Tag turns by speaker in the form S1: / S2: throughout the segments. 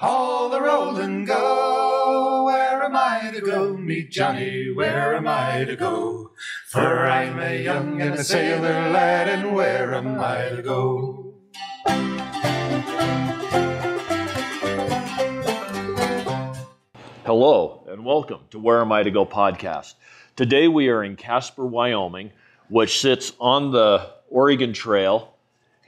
S1: All the roll and go, where am I to go? Meet Johnny, where am I to go? For I'm a young and a sailor lad, and where am I to go?
S2: Hello, and welcome to Where Am I to Go podcast. Today we are in Casper, Wyoming, which sits on the Oregon Trail,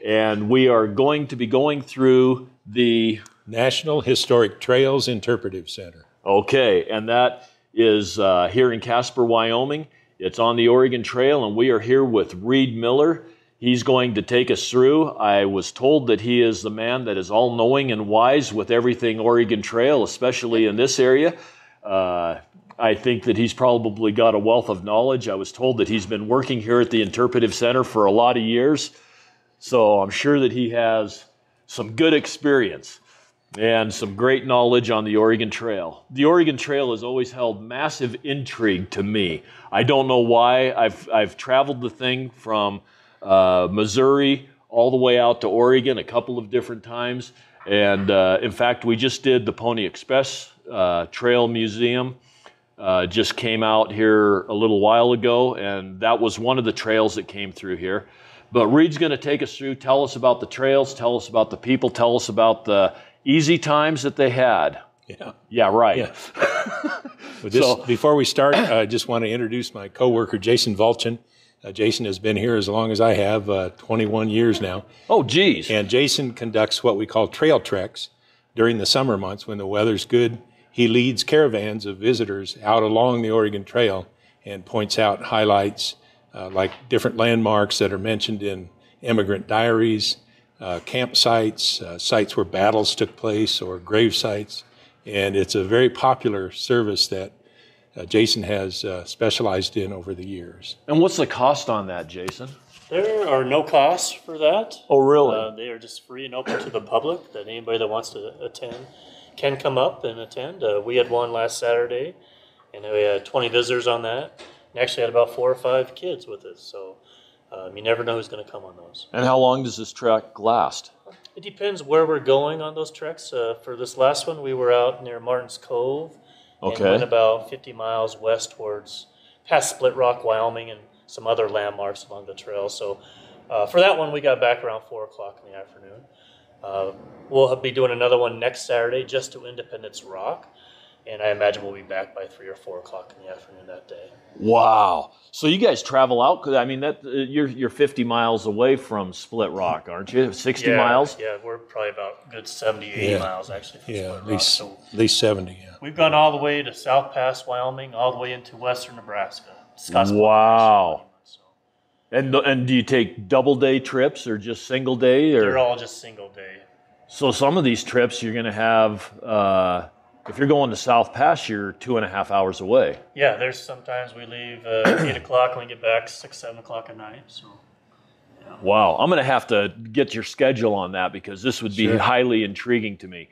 S2: and we are going to be going through the
S3: National Historic Trails Interpretive Center.
S2: Okay, and that is here in Casper, Wyoming. It's on the Oregon Trail, and we are here with Reed Miller. He's going to take us through. I was told that he is the man that is all-knowing and wise with everything Oregon Trail, especially in this area. I think that he's probably got a wealth of knowledge. I was told that he's been working here at the Interpretive Center for a lot of years, so I'm sure that he has some good experience and some great knowledge on the Oregon Trail. The Oregon Trail has always held massive intrigue to me. I don't know why. I've traveled the thing from Missouri all the way out to Oregon a couple of different times. And in fact, we just did the Pony Express Trail Museum. Just came out here a little while ago, and that was one of the trails that came through here. But Reed's going to take us through, tell us about the trails, tell us about the people, tell us about the easy times that they had. Yeah, right.
S3: Yeah. Before we start, I just want to introduce my coworker, Jason Vulchin. Jason has been here as long as I have, 21 years now.
S2: Oh, geez.
S3: And Jason conducts what we call trail treks during the summer months when the weather's good. He leads caravans of visitors out along the Oregon Trail and points out highlights like different landmarks that are mentioned in immigrant diaries, campsites, sites where battles took place, or grave sites. And it's a very popular service that Jason has specialized in over the years.
S2: And what's the cost on that, Jason?
S4: There are no costs for that.
S2: Oh, really?
S4: They are just free and open to the public, that anybody that wants to attend can come up and attend. We had one last Saturday, and we had 20 visitors on that. And actually had about 4 or 5 kids with us, so you never know who's going to come on those.
S2: And how long does this trek last?
S4: It depends where we're going on those treks. For this last one, we were out near Martin's Cove.
S2: Okay.
S4: And went about 50 miles west towards past Split Rock, Wyoming, and some other landmarks along the trail. So for that one, we got back around 4 o'clock in the afternoon. We'll be doing another one next Saturday just to Independence Rock. And I imagine we'll be back by 3 or 4 o'clock in the afternoon that day.
S2: Wow! So you guys travel out? Cause I mean, you're 50 miles away from Split Rock, aren't you? 60 miles?
S4: Yeah, we're probably about a good 70, 80 miles actually from Split Rock.
S3: At least 70. Yeah.
S4: We've gone all the way to South Pass, Wyoming, all the way into western Nebraska.
S2: Wow! And do you take double day trips or just single day? Or?
S4: They're all just single day.
S2: So some of these trips you're going to have. If you're going to South Pass, you're 2.5 hours away.
S4: Yeah, there's sometimes we leave 8 o'clock and we get back 6, 7 o'clock at night. So, yeah.
S2: Wow, I'm going to have to get your schedule on that because this would be highly intriguing to me.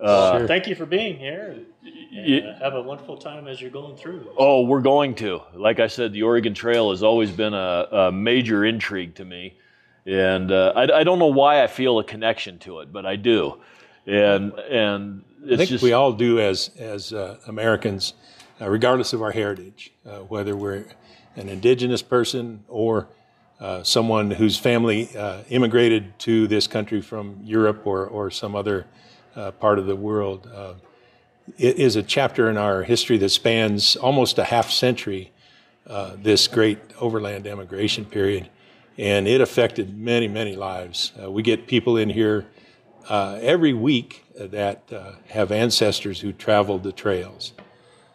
S4: Sure. Thank you for being here. And, have a wonderful time as you're going through.
S2: Oh, we're going to. Like I said, the Oregon Trail has always been a major intrigue to me. And I don't know why I feel a connection to it, but I do. And it's
S3: I think we all do as Americans, regardless of our heritage, whether we're an indigenous person or someone whose family immigrated to this country from Europe or some other part of the world. It is a chapter in our history that spans almost a half century, this great overland immigration period, and it affected many, many lives. We get people in here every week that have ancestors who traveled the trails.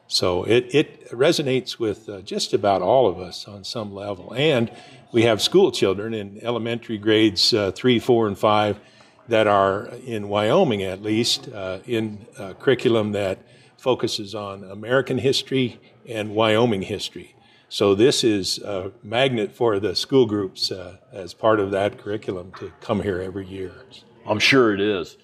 S3: So it resonates with just about all of us on some level. And we have school children in elementary grades 3, 4, and 5 that are, in Wyoming at least, in a curriculum that focuses on American history and Wyoming history. So this is a magnet for the school groups as part of that curriculum to come here every year.
S2: I'm sure it is.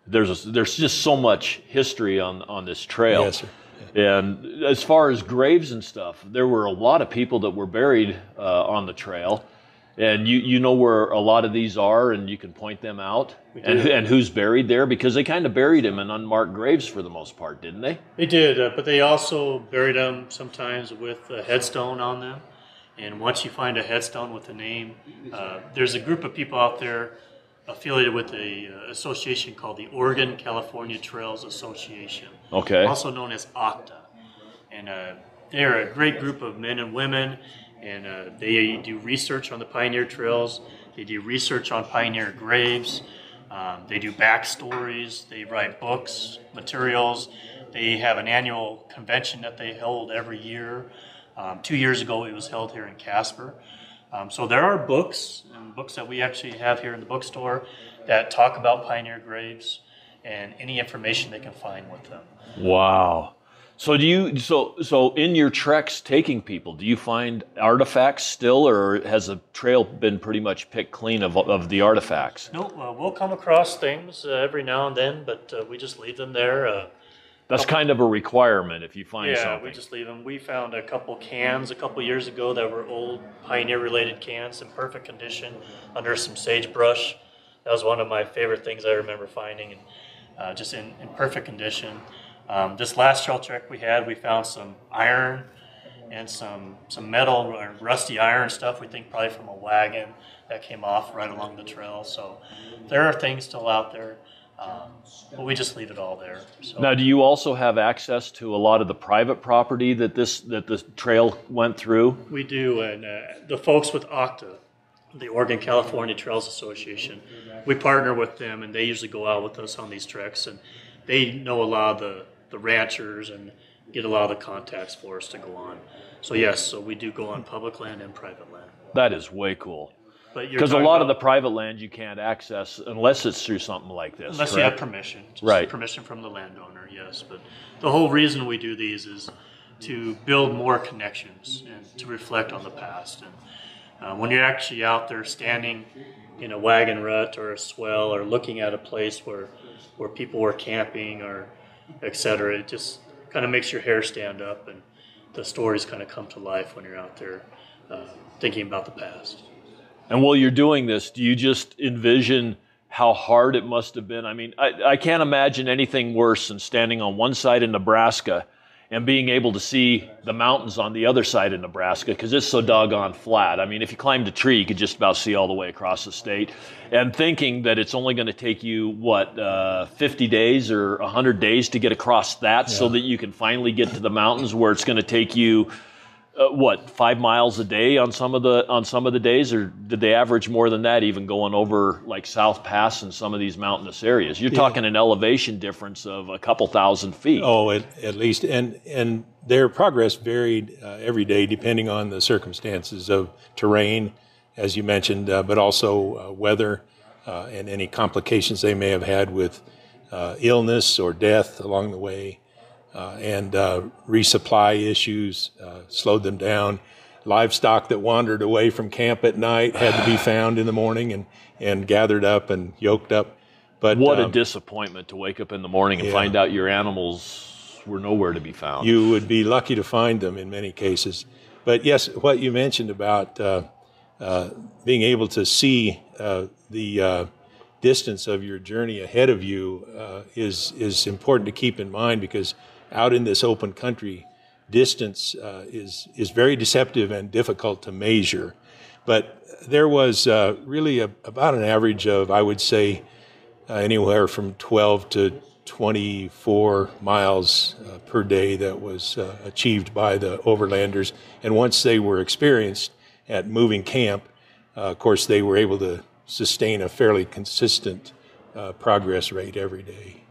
S2: There's just so much history on this trail.
S3: Yes, sir.
S2: And as far as graves and stuff, there were a lot of people that were buried on the trail. And you know where a lot of these are, and you can point them out, and who's buried there, because they kind of buried them in unmarked graves for the most part, didn't they?
S4: They did, but they also buried them sometimes with a headstone on them. And once you find a headstone with a name, there's a group of people out there affiliated with a association called the Oregon California Trails Association,
S2: Okay.
S4: also known as OCTA. And they're a great group of men and women, and they do research on the pioneer trails. They do research on pioneer graves. They do backstories. They write books, materials. They have an annual convention that they hold every year. 2 years ago, it was held here in Casper. So there are books, and books that we actually have here in the bookstore that talk about pioneer graves and any information they can find with them.
S2: Wow. So do you so in your treks taking people, do you find artifacts still, or has the trail been pretty much picked clean of the artifacts?
S4: No, we'll come across things every now and then, but we just leave them there.
S2: That's kind of a requirement if you find something.
S4: Yeah, we just leave them. We found a couple cans a couple years ago that were old pioneer-related cans in perfect condition under some sagebrush. That was one of my favorite things I remember finding, and just in perfect condition. This last trail trek we had, we found some iron and some metal or rusty iron stuff, we think probably from a wagon that came off right along the trail. So there are things still out there. But we just leave it all there. So.
S2: Now, do you also have access to a lot of the private property that the trail went through?
S4: We do, and the folks with OCTA, the Oregon California Trails Association, we partner with them, and they usually go out with us on these treks, and they know a lot of the ranchers and get a lot of the contacts for us to go on. So yes, so we do go on public land and private land.
S2: That is way cool.
S4: Because
S2: a lot of the private land you can't access unless it's through something like this.
S4: Unless
S2: correct?
S4: you have permission. Just permission from the landowner, yes. But the whole reason we do these is to build more connections and to reflect on the past. And when you're actually out there standing in a wagon rut or a swell or looking at a place where people were camping or et cetera, it just kind of makes your hair stand up, and the stories kind of come to life when you're out there thinking about the past.
S2: And while you're doing this, do you just envision how hard it must have been? I mean, I can't imagine anything worse than standing on one side of Nebraska and being able to see the mountains on the other side of Nebraska, because it's so doggone flat. I mean, if you climbed a tree, you could just about see all the way across the state. And thinking that it's only going to take you, 50 days or 100 days to get across that, so that you can finally get to the mountains, where it's going to take you 5 miles a day on some of the days, or did they average more than that, even going over like South Pass and some of these mountainous areas? You're talking an elevation difference of a couple thousand feet.
S3: Oh, at least, and their progress varied every day depending on the circumstances of terrain, as you mentioned, but also weather and any complications they may have had with illness or death along the way. And resupply issues slowed them down. Livestock that wandered away from camp at night had to be found in the morning and gathered up and yoked up. But
S2: what a disappointment to wake up in the morning and find out your animals were nowhere to be found.
S3: You would be lucky to find them in many cases. But yes, what you mentioned about being able to see the distance of your journey ahead of you is important to keep in mind, because out in this open country, distance is very deceptive and difficult to measure. But there was really about an average of, I would say, anywhere from 12 to 24 miles per day that was achieved by the overlanders. And once they were experienced at moving camp, of course, they were able to sustain a fairly consistent progress rate every day.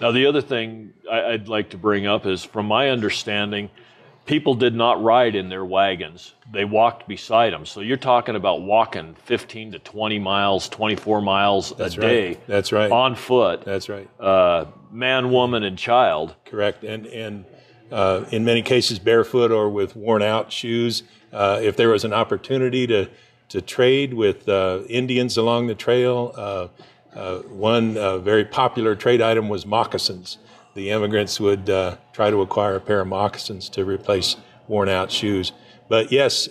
S2: Now, the other thing I'd like to bring up is, from my understanding, people did not ride in their wagons. They walked beside them. So you're talking about walking 15 to 20 miles, 24 miles a day.
S3: That's right.
S2: On foot.
S3: That's right.
S2: Man, woman, and child.
S3: Correct. And in many cases, barefoot or with worn-out shoes. If there was an opportunity to trade with Indians along the trail, one very popular trade item was moccasins. The immigrants would try to acquire a pair of moccasins to replace worn-out shoes. But yes,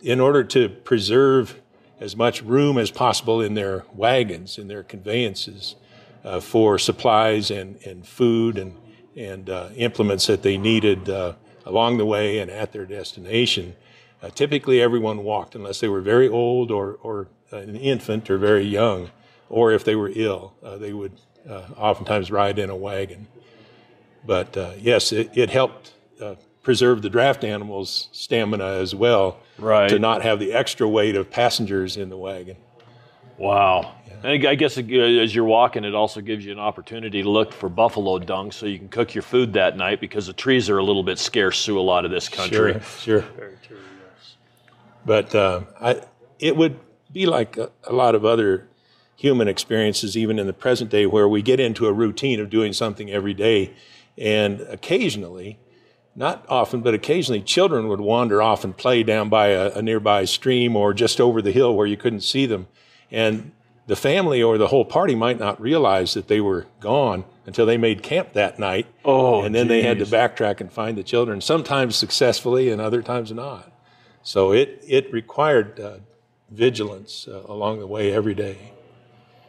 S3: in order to preserve as much room as possible in their wagons, in their conveyances, for supplies and food and implements that they needed along the way and at their destination. Typically, everyone walked unless they were very old or an infant or very young, or if they were ill, they would oftentimes ride in a wagon. But yes, it helped preserve the draft animals' stamina as well,
S2: right,
S3: to not have the extra weight of passengers in the wagon.
S2: Wow. Yeah. And I guess as you're walking, it also gives you an opportunity to look for buffalo dung so you can cook your food that night, because the trees are a little bit scarce through a lot of this country.
S3: Sure.
S4: Very true, yes.
S3: But it would be like a lot of other human experiences, even in the present day, where we get into a routine of doing something every day. And occasionally, not often, but occasionally, children would wander off and play down by a nearby stream or just over the hill where you couldn't see them. And the family or the whole party might not realize that they were gone until they made camp that night.
S2: Oh,
S3: and then
S2: geez.
S3: They had to backtrack and find the children, sometimes successfully and other times not. So it required vigilance along the way every day.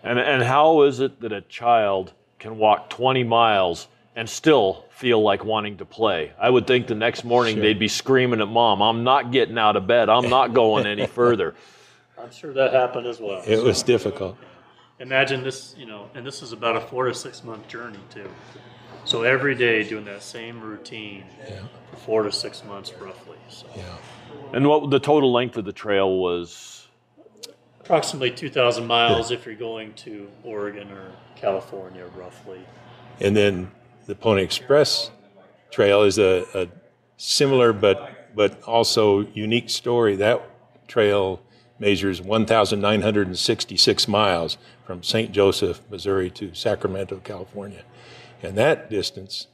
S2: And how is it that a child can walk 20 miles and still feel like wanting to play? I would think the next morning they'd be screaming at Mom, I'm not getting out of bed, I'm not going any further.
S4: I'm sure that happened as well.
S3: It was difficult.
S4: Imagine this, and this is about a 4 to 6 month journey too. So every day doing that same routine for 4 to 6 months roughly. So.
S3: Yeah.
S2: And what the total length of the trail was?
S4: Approximately 2,000 miles if you're going to Oregon or California roughly.
S3: And then the Pony Express Trail is a similar but also unique story. That trail measures 1,966 miles from St. Joseph, Missouri to Sacramento, California. And that distance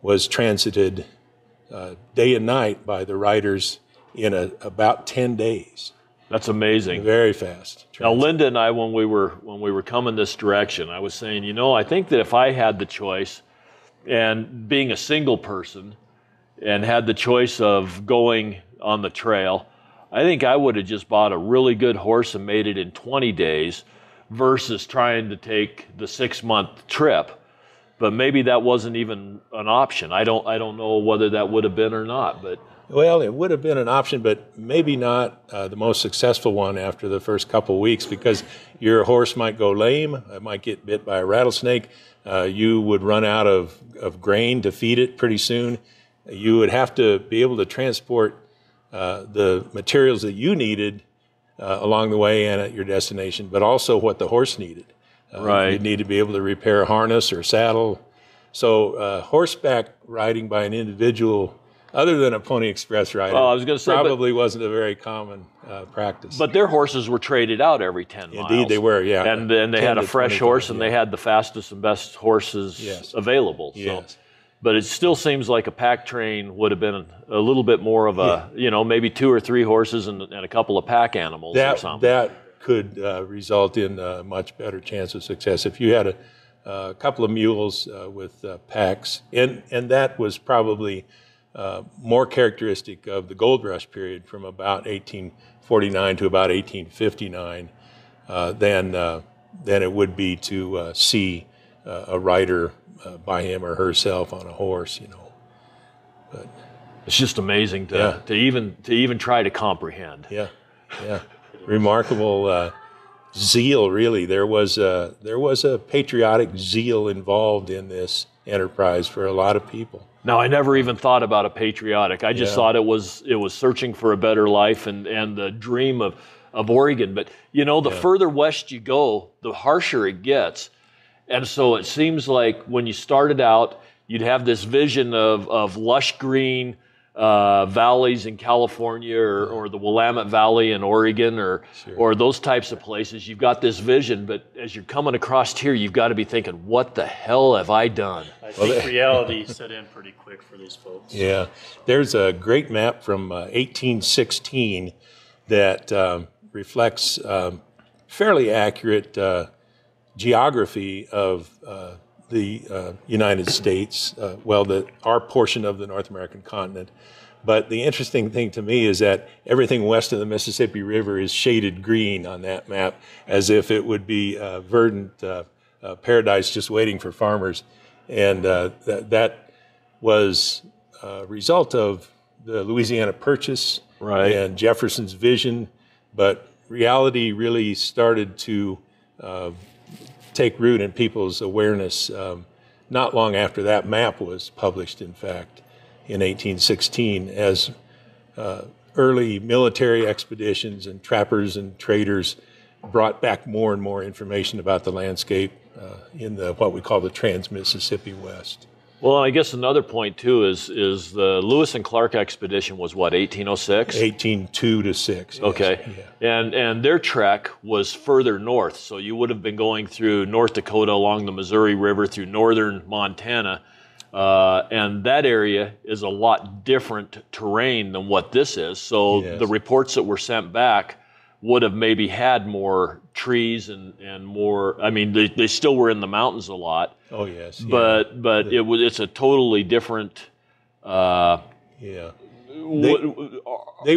S3: was transited day and night by the riders in about 10 days.
S2: That's amazing.
S3: Very fast.
S2: Now, Linda and I, when we were coming this direction, I was saying, I think that if I had the choice, and being a single person, and had the choice of going on the trail, I think I would have just bought a really good horse and made it in 20 days versus trying to take the 6-month trip. But maybe that wasn't even an option. I don't know whether that would have been or not, but.
S3: Well, it would have been an option, but maybe not the most successful one after the first couple of weeks, because your horse might go lame, it might get bit by a rattlesnake, you would run out of grain to feed it pretty soon. You would have to be able to transport the materials that you needed along the way and at your destination, but also what the horse needed.
S2: Right.
S3: You'd need to be able to repair a harness or saddle. So horseback riding by an individual, other than a Pony Express rider,
S2: well, I was going to say,
S3: probably wasn't a very common practice.
S2: But their horses were traded out every 10 miles.
S3: Indeed, they were, yeah.
S2: And then they had a fresh horse, and they had the fastest and best horses available. So.
S3: Yes.
S2: But it still seems like a pack train would have been a little bit more of a, maybe 2 or 3 horses and a couple of pack animals or something.
S3: That could result in a much better chance of success. If you had a couple of mules with packs, and that was probably more characteristic of the gold rush period from about 1849 to about 1859 than it would be to see a rider by him or herself on a horse, But
S2: it's just amazing to even try to comprehend.
S3: Yeah. Remarkable zeal, really. There was a patriotic zeal involved in this enterprise for a lot of people.
S2: Now, I never even thought about a patriotic. I just thought it was searching for a better life and the dream of Oregon. But, the further west you go, the harsher it gets. And so it seems like when you started out, you'd have this vision of lush green valleys in California or the Willamette Valley in Oregon or those types of places. You've got this vision, but as you're coming across here, you've got to be thinking, what the hell have I done?
S4: I think reality set in pretty quick for these folks.
S3: Yeah. There's a great map from 1816 that reflects fairly accurate geography of the United States, our portion of the North American continent. But the interesting thing to me is that everything west of the Mississippi River is shaded green on that map, as if it would be verdant paradise just waiting for farmers. And that was a result of the Louisiana Purchase and Jefferson's vision. But reality really started to take root in people's awareness not long after that map was published, in fact, in 1816, as early military expeditions and trappers and traders brought back more and more information about the landscape in what we call the Trans-Mississippi West.
S2: Well, I guess another point, too, is the Lewis and Clark expedition was what, 1806?
S3: 1802 to 6.
S2: Okay.
S3: Yes. Yeah.
S2: And their trek was further north, so you would have been going through North Dakota along the Missouri River through northern Montana, and that area is a lot different terrain than what this is. So the reports that were sent back would have maybe had more trees and more. I mean, they still were in the mountains a lot.
S3: Oh yes,
S2: but it's a totally different.
S3: They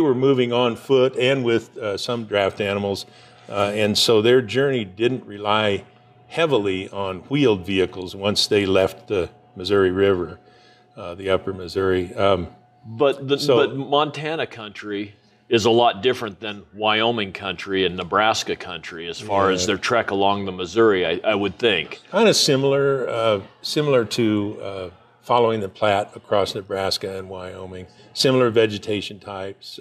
S3: were moving on foot and with some draft animals, and so their journey didn't rely heavily on wheeled vehicles once they left the Missouri River, the upper Missouri.
S2: But Montana country is a lot different than Wyoming country and Nebraska country as far as their trek along the Missouri, I would think.
S3: Kind of similar to following the Platte across Nebraska and Wyoming. Similar vegetation types,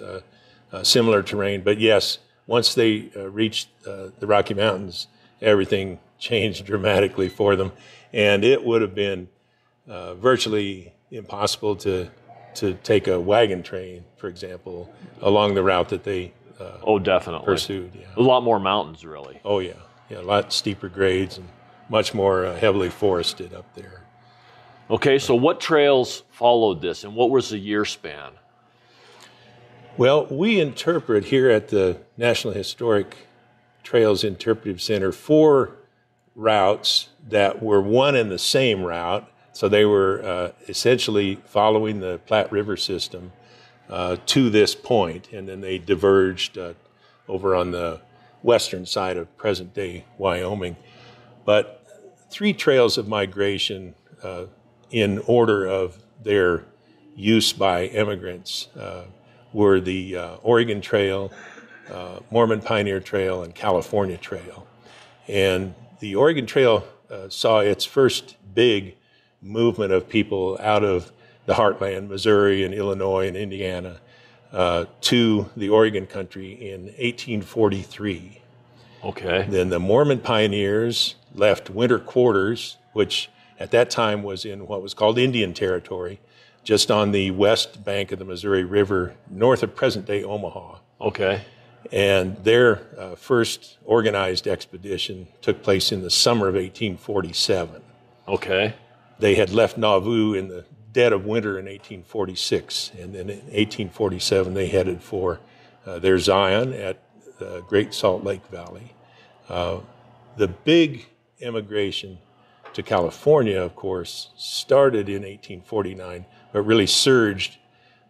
S3: similar terrain. But yes, once they reached the Rocky Mountains, everything changed dramatically for them. And it would have been virtually impossible to take a wagon train, for example, along the route that they
S2: definitely
S3: pursued. Yeah.
S2: A lot more mountains, really.
S3: Oh, yeah. Yeah, a lot steeper grades and much more heavily forested up there.
S2: Okay, so what trails followed this, and what was the year span?
S3: Well, we interpret here at the National Historic Trails Interpretive Center 4 routes that were one and the same route. So they were essentially following the Platte River system to this point, and then they diverged over on the western side of present-day Wyoming. But 3 trails of migration in order of their use by immigrants were the Oregon Trail, Mormon Pioneer Trail, and California Trail. And the Oregon Trail saw its first big movement of people out of the heartland, Missouri and Illinois and Indiana, to the Oregon country in 1843.
S2: Okay.
S3: Then the Mormon pioneers left winter quarters, which at that time was in what was called Indian Territory, just on the west bank of the Missouri River, north of present-day Omaha.
S2: Okay.
S3: And their first organized expedition took place in the summer of 1847.
S2: Okay. They
S3: had left Nauvoo in the dead of winter in 1846, and then in 1847 they headed for their Zion at the Great Salt Lake Valley. The big immigration to California, of course, started in 1849, but really surged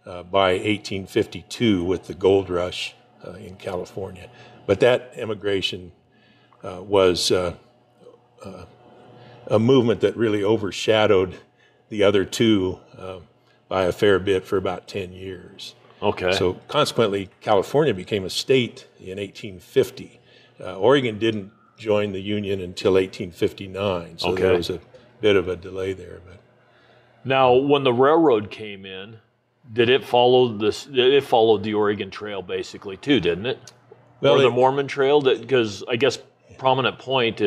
S3: by 1852 with the gold rush in California. But that immigration was a movement that really overshadowed the other 2 by a fair bit for about 10 years.
S2: Okay.
S3: So consequently, California became a state in 1850. Oregon didn't join the Union until 1859, so there was a bit of a delay there. But
S2: now, when the railroad came in, did it follow this? It followed the Oregon Trail basically too, didn't it?
S3: Well,
S2: or the Mormon Trail, because I guess Prominent Point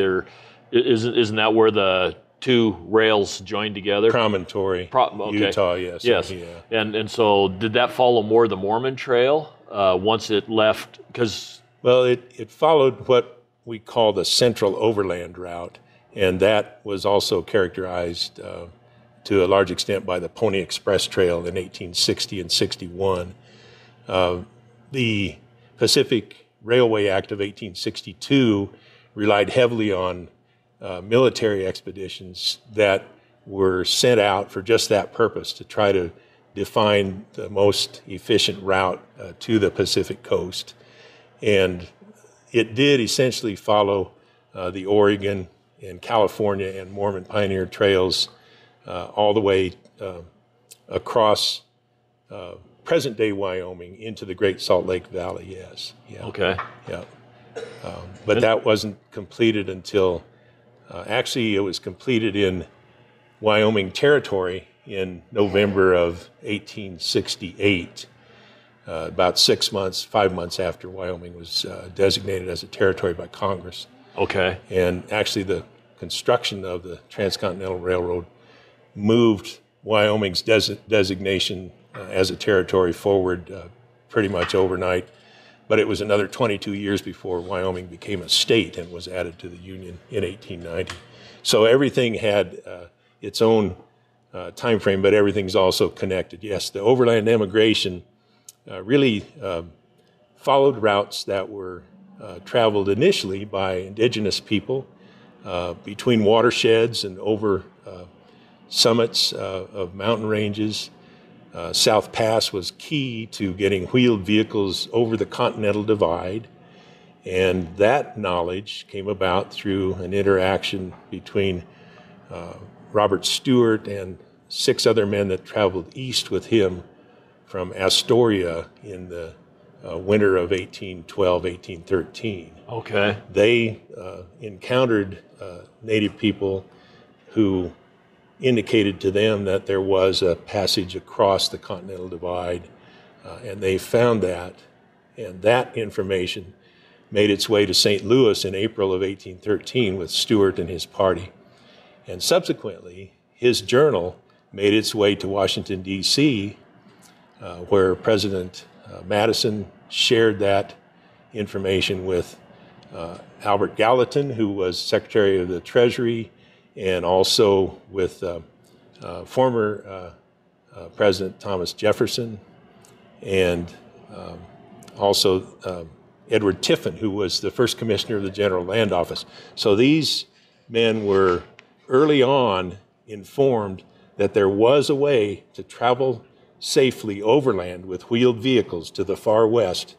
S2: isn't that where the 2 rails joined together?
S3: Promontory, Utah, yes.
S2: Yes.
S3: Yeah.
S2: And so did that follow more the Mormon Trail once it left?
S3: Well, it followed what we call the Central Overland Route, and that was also characterized to a large extent by the Pony Express Trail in 1860 and 61. The Pacific Railway Act of 1862 relied heavily on military expeditions that were sent out for just that purpose, to try to define the most efficient route to the Pacific coast. And it did essentially follow the Oregon and California and Mormon pioneer trails all the way across present-day Wyoming into the Great Salt Lake Valley, yes. Yeah.
S2: Okay.
S3: Yeah. But that wasn't completed until, actually it was completed in Wyoming Territory in November of 1868, about 5 months after Wyoming was designated as a territory by Congress.
S2: Okay.
S3: And actually the construction of the Transcontinental Railroad moved Wyoming's designation as a territory forward pretty much overnight. But it was another 22 years before Wyoming became a state and was added to the Union in 1890. So everything had its own time frame, but everything's also connected. Yes, the overland immigration really followed routes that were traveled initially by indigenous people between watersheds and over summits of mountain ranges. South Pass was key to getting wheeled vehicles over the Continental Divide, and that knowledge came about through an interaction between Robert Stewart and 6 other men that traveled east with him from Astoria in the winter of 1812, 1813.
S2: Okay.
S3: They encountered Native people who indicated to them that there was a passage across the Continental Divide, and they found that, and that information made its way to St. Louis in April of 1813 with Stewart and his party. And subsequently, his journal made its way to Washington, D.C., where President Madison shared that information with Albert Gallatin, who was Secretary of the Treasury, and also with former President Thomas Jefferson, and also Edward Tiffin, who was the first commissioner of the General Land Office. So these men were early on informed that there was a way to travel safely overland with wheeled vehicles to the far west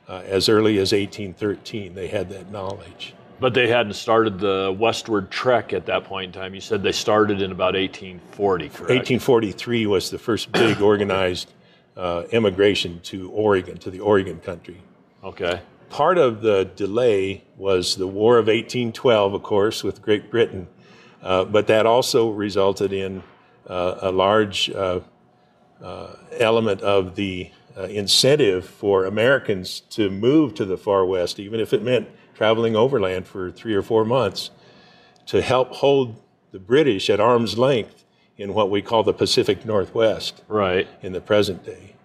S3: as early as 1813. They had that knowledge.
S2: But they hadn't started the westward trek at that point in time. You said they started in about 1840, correct?
S3: 1843 was the first big organized immigration to Oregon, to the Oregon country.
S2: Okay.
S3: Part of the delay was the War of 1812, of course, with Great Britain, but that also resulted in a large element of the incentive for Americans to move to the far west, even if it meant traveling overland for 3 or 4 months, to help hold the British at arm's length in what we call the Pacific Northwest,
S2: right,
S3: in the present day.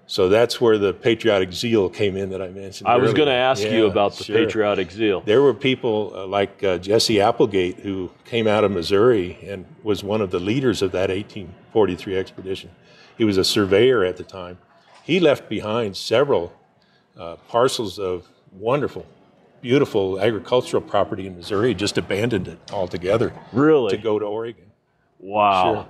S3: So that's where the patriotic zeal came in that I mentioned
S2: earlier.
S3: I was
S2: going to ask you about the patriotic zeal.
S3: There were people like Jesse Applegate, who came out of Missouri and was one of the leaders of that 1843 expedition. He was a surveyor at the time. He left behind several parcels of wonderful, beautiful agricultural property in Missouri, just abandoned it altogether.
S2: Really?
S3: To go to Oregon.
S2: Wow.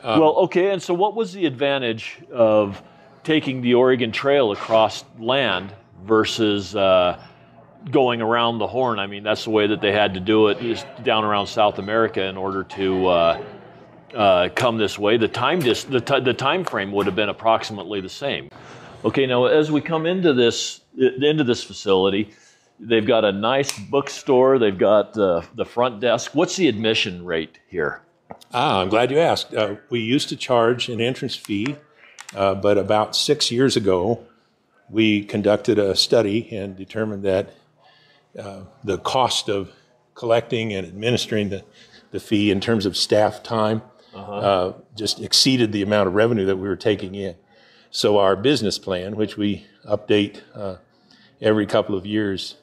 S2: Sure. Well, okay, and so what was the advantage of taking the Oregon Trail across land versus going around the Horn? I mean, that's the way that they had to do it, is down around South America in order to come this way. The time frame would have been approximately the same. Okay, now as we come into this facility, they've got a nice bookstore. They've got the front desk. What's the admission rate here?
S3: I'm glad you asked. We used to charge an entrance fee, but about 6 years ago, we conducted a study and determined that the cost of collecting and administering the fee in terms of staff time just exceeded the amount of revenue that we were taking in. So our business plan, which we update every couple of years,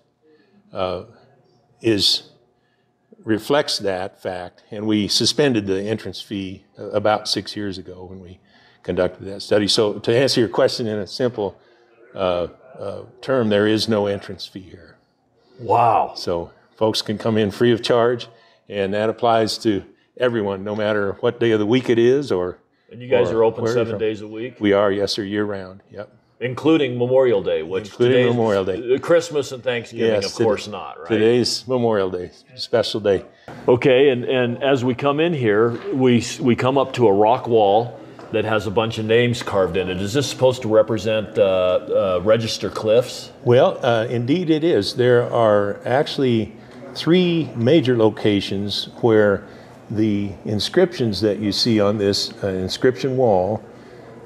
S3: reflects that fact, and we suspended the entrance fee about 6 years ago when we conducted that study. So to answer your question in a simple term, there is no entrance fee here.
S2: Wow.
S3: So folks can come in free of charge, and that applies to everyone, no matter what day of the week it is or
S2: And you guys are open
S3: Where are you
S2: 7
S3: from?
S2: days a week?
S3: We are, yes, sir, year round. Yep.
S2: Including Memorial Day, which
S3: Including
S2: today's
S3: Memorial Day.
S2: Christmas and Thanksgiving,
S3: Yes,
S2: of course not, right?
S3: Today's Memorial Day, special day.
S2: Okay, and as we come in here, we come up to a rock wall that has a bunch of names carved in it. Is this supposed to represent Register Cliffs?
S3: Well, indeed it is. There are actually 3 major locations where the inscriptions that you see on this inscription wall,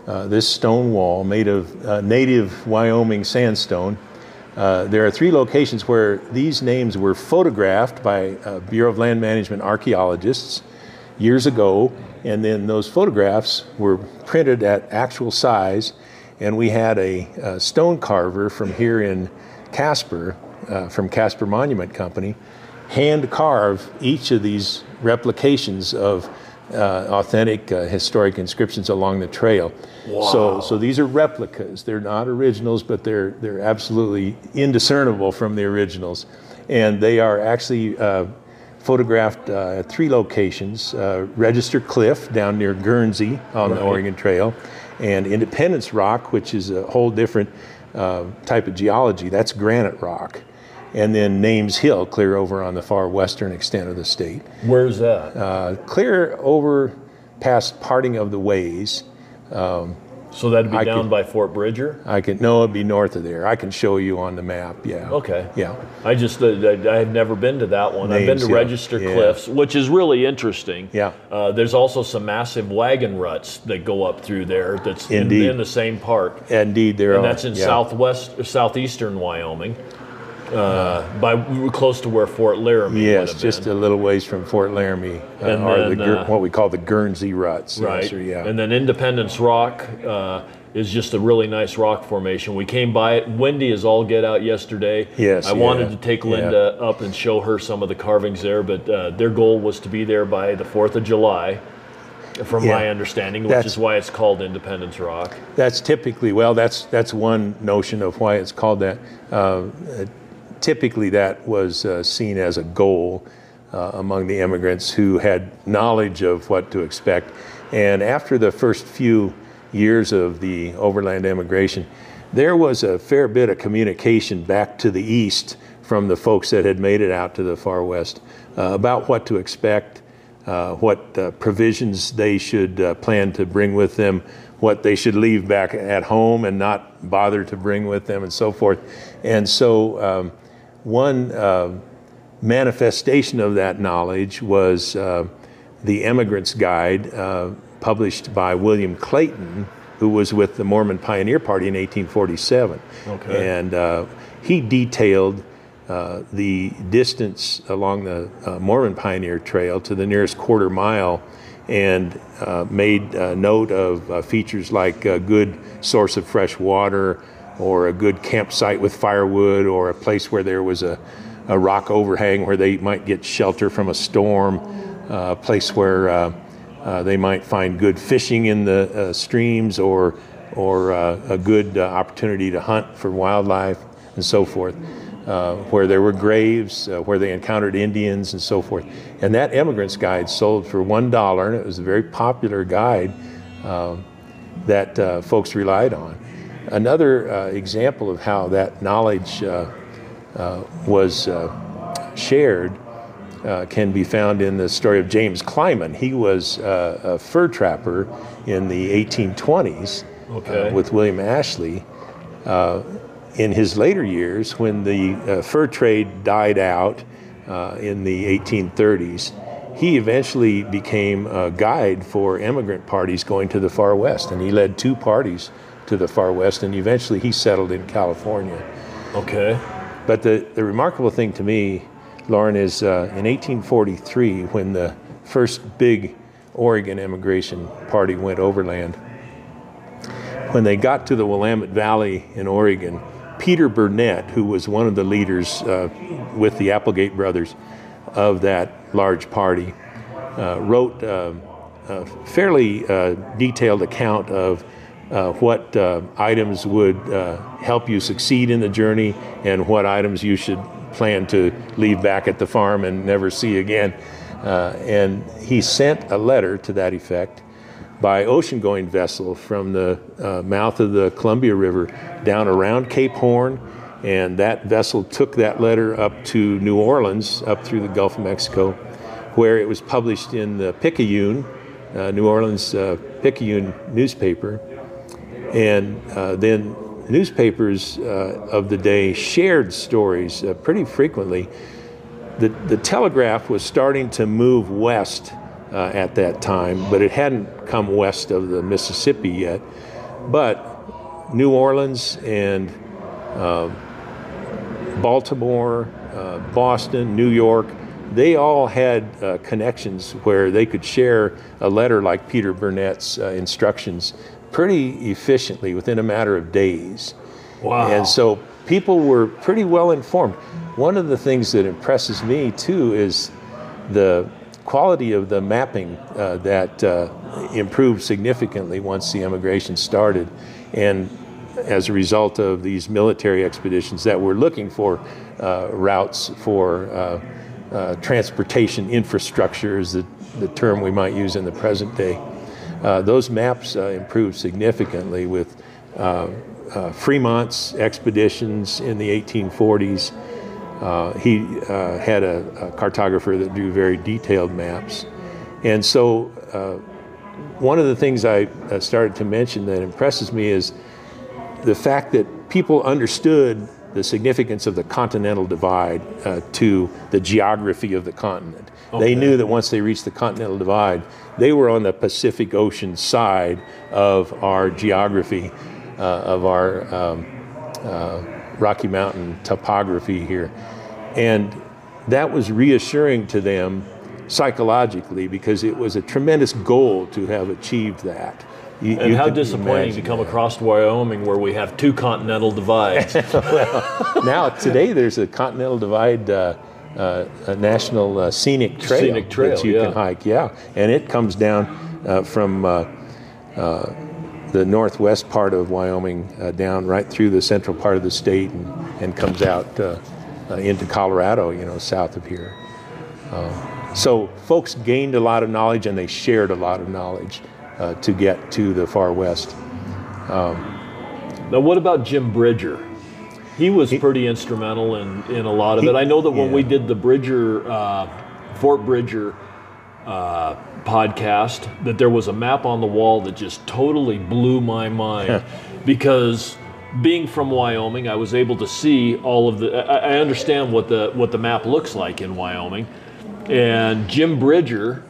S3: this stone wall made of native Wyoming sandstone, there are 3 locations where these names were photographed by Bureau of Land Management archaeologists years ago, and then those photographs were printed at actual size, and we had a stone carver from here in Casper, from Casper Monument Company, hand carve each of these replications of authentic historic inscriptions along the trail.
S2: Wow.
S3: So these are replicas. They're not originals, but they're absolutely indiscernible from the originals. And they are actually photographed at 3 locations: Register Cliff down near Guernsey on the Oregon Trail, and Independence Rock, which is a whole different type of geology. That's granite rock. And then Names Hill, clear over on the far western extent of the state.
S2: Where's that?
S3: Clear over past Parting of the Ways.
S2: So that'd be down by Fort Bridger?
S3: No, it'd be north of there. I can show you on the map, yeah.
S2: Okay.
S3: Yeah.
S2: I have never been to that one. I've been to
S3: Names Hill.
S2: Register Cliffs, which is really interesting.
S3: Yeah.
S2: There's also some massive wagon ruts that go up through there that's in the same park.
S3: Indeed, there are.
S2: And that's in southeastern Wyoming. Close to where Fort Laramie
S3: Yes, just a little ways from Fort Laramie, or what we call the Guernsey ruts.
S2: Right.
S3: Yes, sir, yeah.
S2: And then Independence Rock is just a really nice rock formation. We came by it, windy as all get out yesterday.
S3: Yes,
S2: I wanted to take Linda up and show her some of the carvings there, but their goal was to be there by the 4th of July. From my understanding, which is why it's called Independence Rock.
S3: That's typically, that's one notion of why it's called that. Typically that was seen as a goal among the immigrants who had knowledge of what to expect. And after the first few years of the overland immigration, there was a fair bit of communication back to the east from the folks that had made it out to the far west about what to expect, what provisions they should plan to bring with them, what they should leave back at home and not bother to bring with them, and so forth. And so one manifestation of that knowledge was the Emigrant's Guide, published by William Clayton, who was with the Mormon Pioneer Party in 1847.
S2: Okay.
S3: And he detailed the distance along the Mormon Pioneer Trail to the nearest quarter mile, and made note of features like a good source of fresh water, or a good campsite with firewood, or a place where there was a rock overhang where they might get shelter from a storm, a place where they might find good fishing in the streams, or a good opportunity to hunt for wildlife, and so forth, where there were graves, where they encountered Indians, and so forth. And that Emigrant's Guide sold for $1, and it was a very popular guide that folks relied on. Another example of how that knowledge was shared can be found in the story of James Clyman. He was a fur trapper in the 1820s with William Ashley. In his later years, when the fur trade died out in the 1830s, he eventually became a guide for immigrant parties going to the far west, and he led 2 parties to the far west, and eventually he settled in California.
S2: Okay.
S3: But the remarkable thing to me, Loren, is in 1843, when the first big Oregon immigration party went overland, when they got to the Willamette Valley in Oregon, Peter Burnett, who was one of the leaders with the Applegate brothers of that large party, wrote a fairly detailed account of what items would help you succeed in the journey, and what items you should plan to leave back at the farm and never see again. And he sent a letter to that effect, by ocean-going vessel from the mouth of the Columbia River down around Cape Horn, and that vessel took that letter up to New Orleans, up through the Gulf of Mexico, where it was published in the Picayune, New Orleans Picayune newspaper. And then newspapers of the day shared stories pretty frequently. The telegraph was starting to move west at that time, but it hadn't come west of the Mississippi yet. But New Orleans and Baltimore, Boston, New York, they all had connections where they could share a letter like Peter Burnett's instructions pretty efficiently within a matter of days.
S2: Wow.
S3: And so people were pretty well informed. One of the things that impresses me too is the quality of the mapping that improved significantly once the emigration started, and as a result of these military expeditions that were looking for routes for transportation infrastructure is the term we might use in the present day. Those maps improved significantly with Fremont's expeditions in the 1840s. He had a cartographer that drew very detailed maps. And so one of the things I started to mention that impresses me is the fact that people understood the significance of the continental divide to the geography of the continent. Okay. They knew that once they reached the continental divide, they were on the Pacific Ocean side of our geography, of our Rocky Mountain topography here. And that was reassuring to them psychologically because it was a tremendous goal to have achieved that.
S2: And how disappointing to come across Wyoming where we have two continental divides.
S3: Well, now today there's a continental divide, a national scenic trail that you can hike. Yeah, and it comes down from the northwest part of Wyoming down right through the central part of the state and comes out into Colorado, south of here. So folks gained a lot of knowledge and they shared a lot of knowledge to get to the far west.
S2: Now, what about Jim Bridger? He was pretty instrumental in a lot of it. I know that when we did the Fort Bridger podcast, that there was a map on the wall that just totally blew my mind because being from Wyoming, I was able to see all of the. I understand what the map looks like in Wyoming, and Jim Bridger,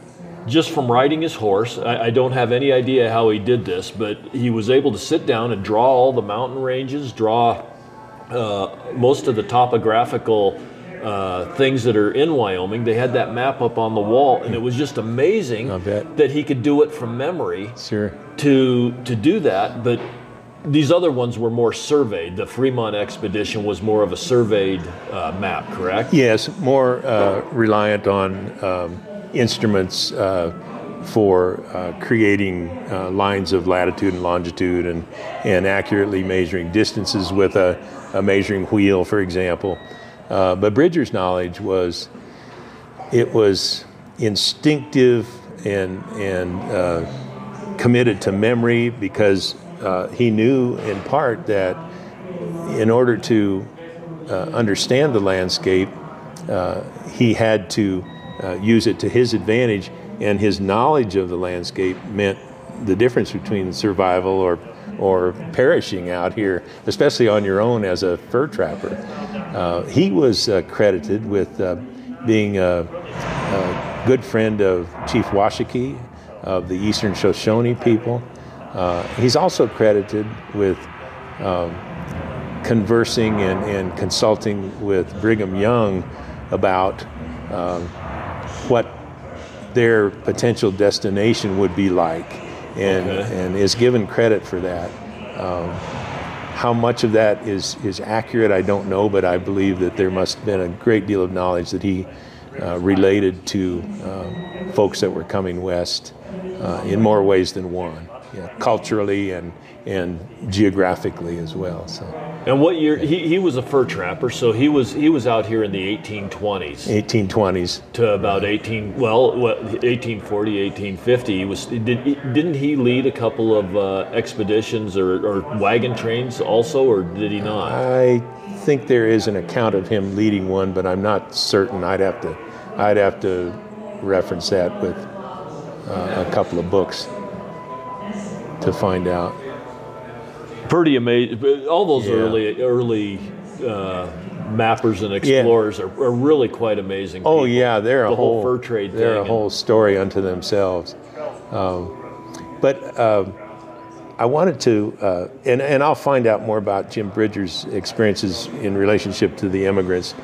S2: just from riding his horse, I don't have any idea how he did this, but he was able to sit down and draw all the mountain ranges, draw most of the topographical things that are in Wyoming. They had that map up on the wall, and it was just amazing that he could do it from memory.
S3: Sure.
S2: To do that, but these other ones were more surveyed. The Fremont expedition was more of a surveyed map, correct?
S3: Yes, more reliant on instruments for creating lines of latitude and longitude and accurately measuring distances with a measuring wheel, for example. But Bridger's knowledge was instinctive and committed to memory because he knew in part that in order to understand the landscape, he had to use it to his advantage, and his knowledge of the landscape meant the difference between survival or perishing out here, especially on your own as a fur trapper. He was credited with being a good friend of Chief Washakie of the Eastern Shoshone people. He's also credited with conversing and consulting with Brigham Young about what their potential destination would be like, and is given credit for that. How much of that is accurate, I don't know, but I believe that there must have been a great deal of knowledge that he related to folks that were coming west in more ways than one, culturally and geographically as well. So.
S2: And what year he was a fur trapper? So he was out here in the 1820s.
S3: 1820s
S2: to about 1840, 1850. Didn't he lead a couple of expeditions or wagon trains also, or did he not?
S3: I think there is an account of him leading one, but I'm not certain. I'd have to reference that with a couple of books to find out.
S2: Pretty amazing. All those early mappers and explorers are really quite amazing people.
S3: Oh yeah, they're
S2: the
S3: a
S2: whole fur trade
S3: they're
S2: thing.
S3: a whole story unto themselves. But I wanted to, and I'll find out more about Jim Bridger's experiences in relationship to the immigrants.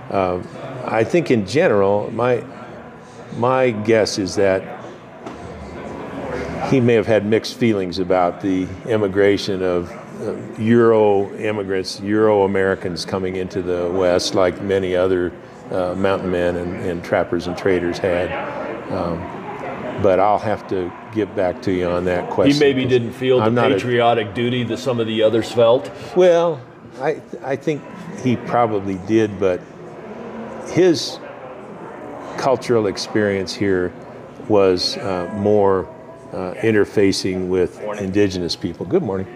S3: I think in general, my guess is that he may have had mixed feelings about the immigration of Euro immigrants, Euro Americans coming into the West, like many other mountain men and trappers and traders had. But I'll have to get back to you on that question.
S2: He maybe didn't feel the patriotic duty that some of the others felt.
S3: Well, I think he probably did, but his cultural experience here was more interfacing with indigenous people. Good morning.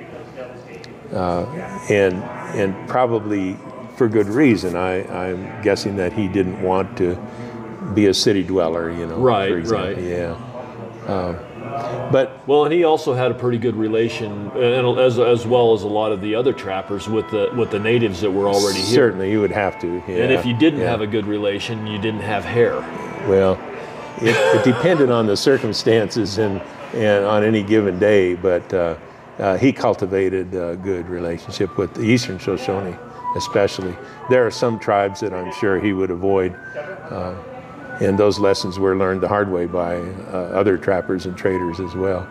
S3: And probably for good reason. I'm guessing that he didn't want to be a city dweller,
S2: Right,
S3: for example.
S2: right.
S3: Yeah.
S2: And he also had a pretty good relation, and as well as a lot of the other trappers with the natives that were already here.
S3: Certainly, you would have to. Yeah,
S2: and if you didn't have a good relation, you didn't have hair.
S3: Well, it depended on the circumstances and on any given day, but he cultivated a good relationship with the Eastern Shoshone, especially. There are some tribes that I'm sure he would avoid, and those lessons were learned the hard way by other trappers and traders as well.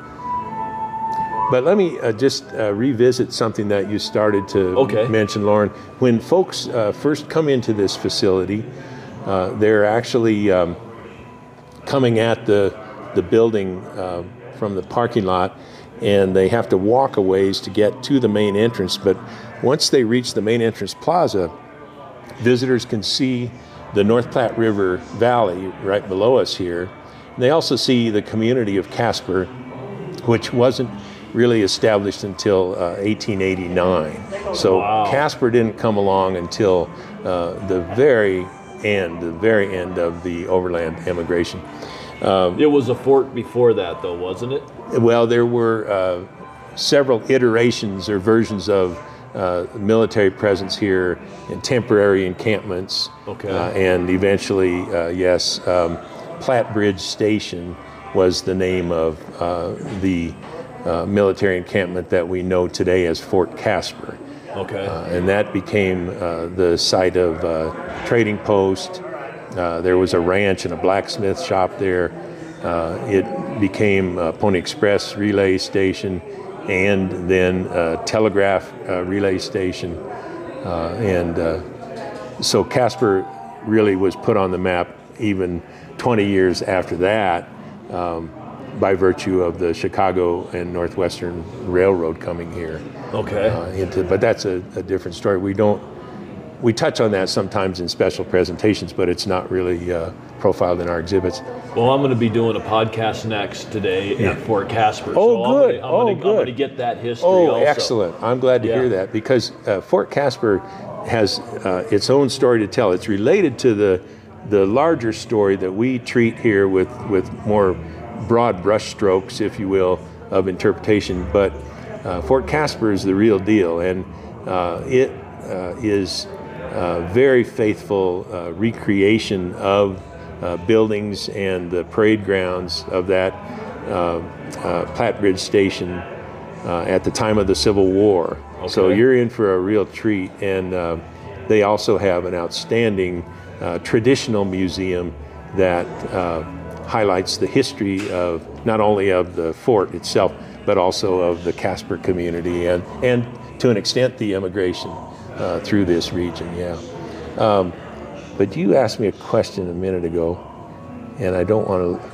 S3: But let me just revisit something that you started to mention, Loren. When folks first come into this facility, they're actually coming at the building from the parking lot, and they have to walk a ways to get to the main entrance. But once they reach the main entrance plaza, visitors can see the North Platte River Valley right below us here. And they also see the community of Casper, which wasn't really established until 1889. So Casper didn't come along until the very end of the overland immigration.
S2: It was a fort before that, though, wasn't it?
S3: Well, there were several iterations or versions of military presence here and temporary encampments. And eventually, Platte Bridge Station was the name of the military encampment that we know today as Fort Casper. And that became the site of trading post. There was a ranch and a blacksmith shop there. It became a Pony Express relay station, and then a telegraph relay station. So Casper really was put on the map even 20 years after that by virtue of the Chicago and Northwestern Railroad coming here. But that's a different story. We touch on that sometimes in special presentations, but it's not really profiled in our exhibits.
S2: Well, I'm going to be doing a podcast next today at Fort Casper.
S3: Good.
S2: I'm going to get that history also.
S3: Excellent. I'm glad to hear that, because Fort Casper has its own story to tell. It's related to the larger story that we treat here with more broad brushstrokes, if you will, of interpretation. But Fort Casper is the real deal, and it is very faithful recreation of buildings and the parade grounds of that Platte Bridge Station at the time of the Civil War. So you're in for a real treat. And they also have an outstanding traditional museum that highlights the history of not only of the fort itself, but also of the Casper community and to an extent the immigration through this region. But you asked me a question a minute ago, and I don't want to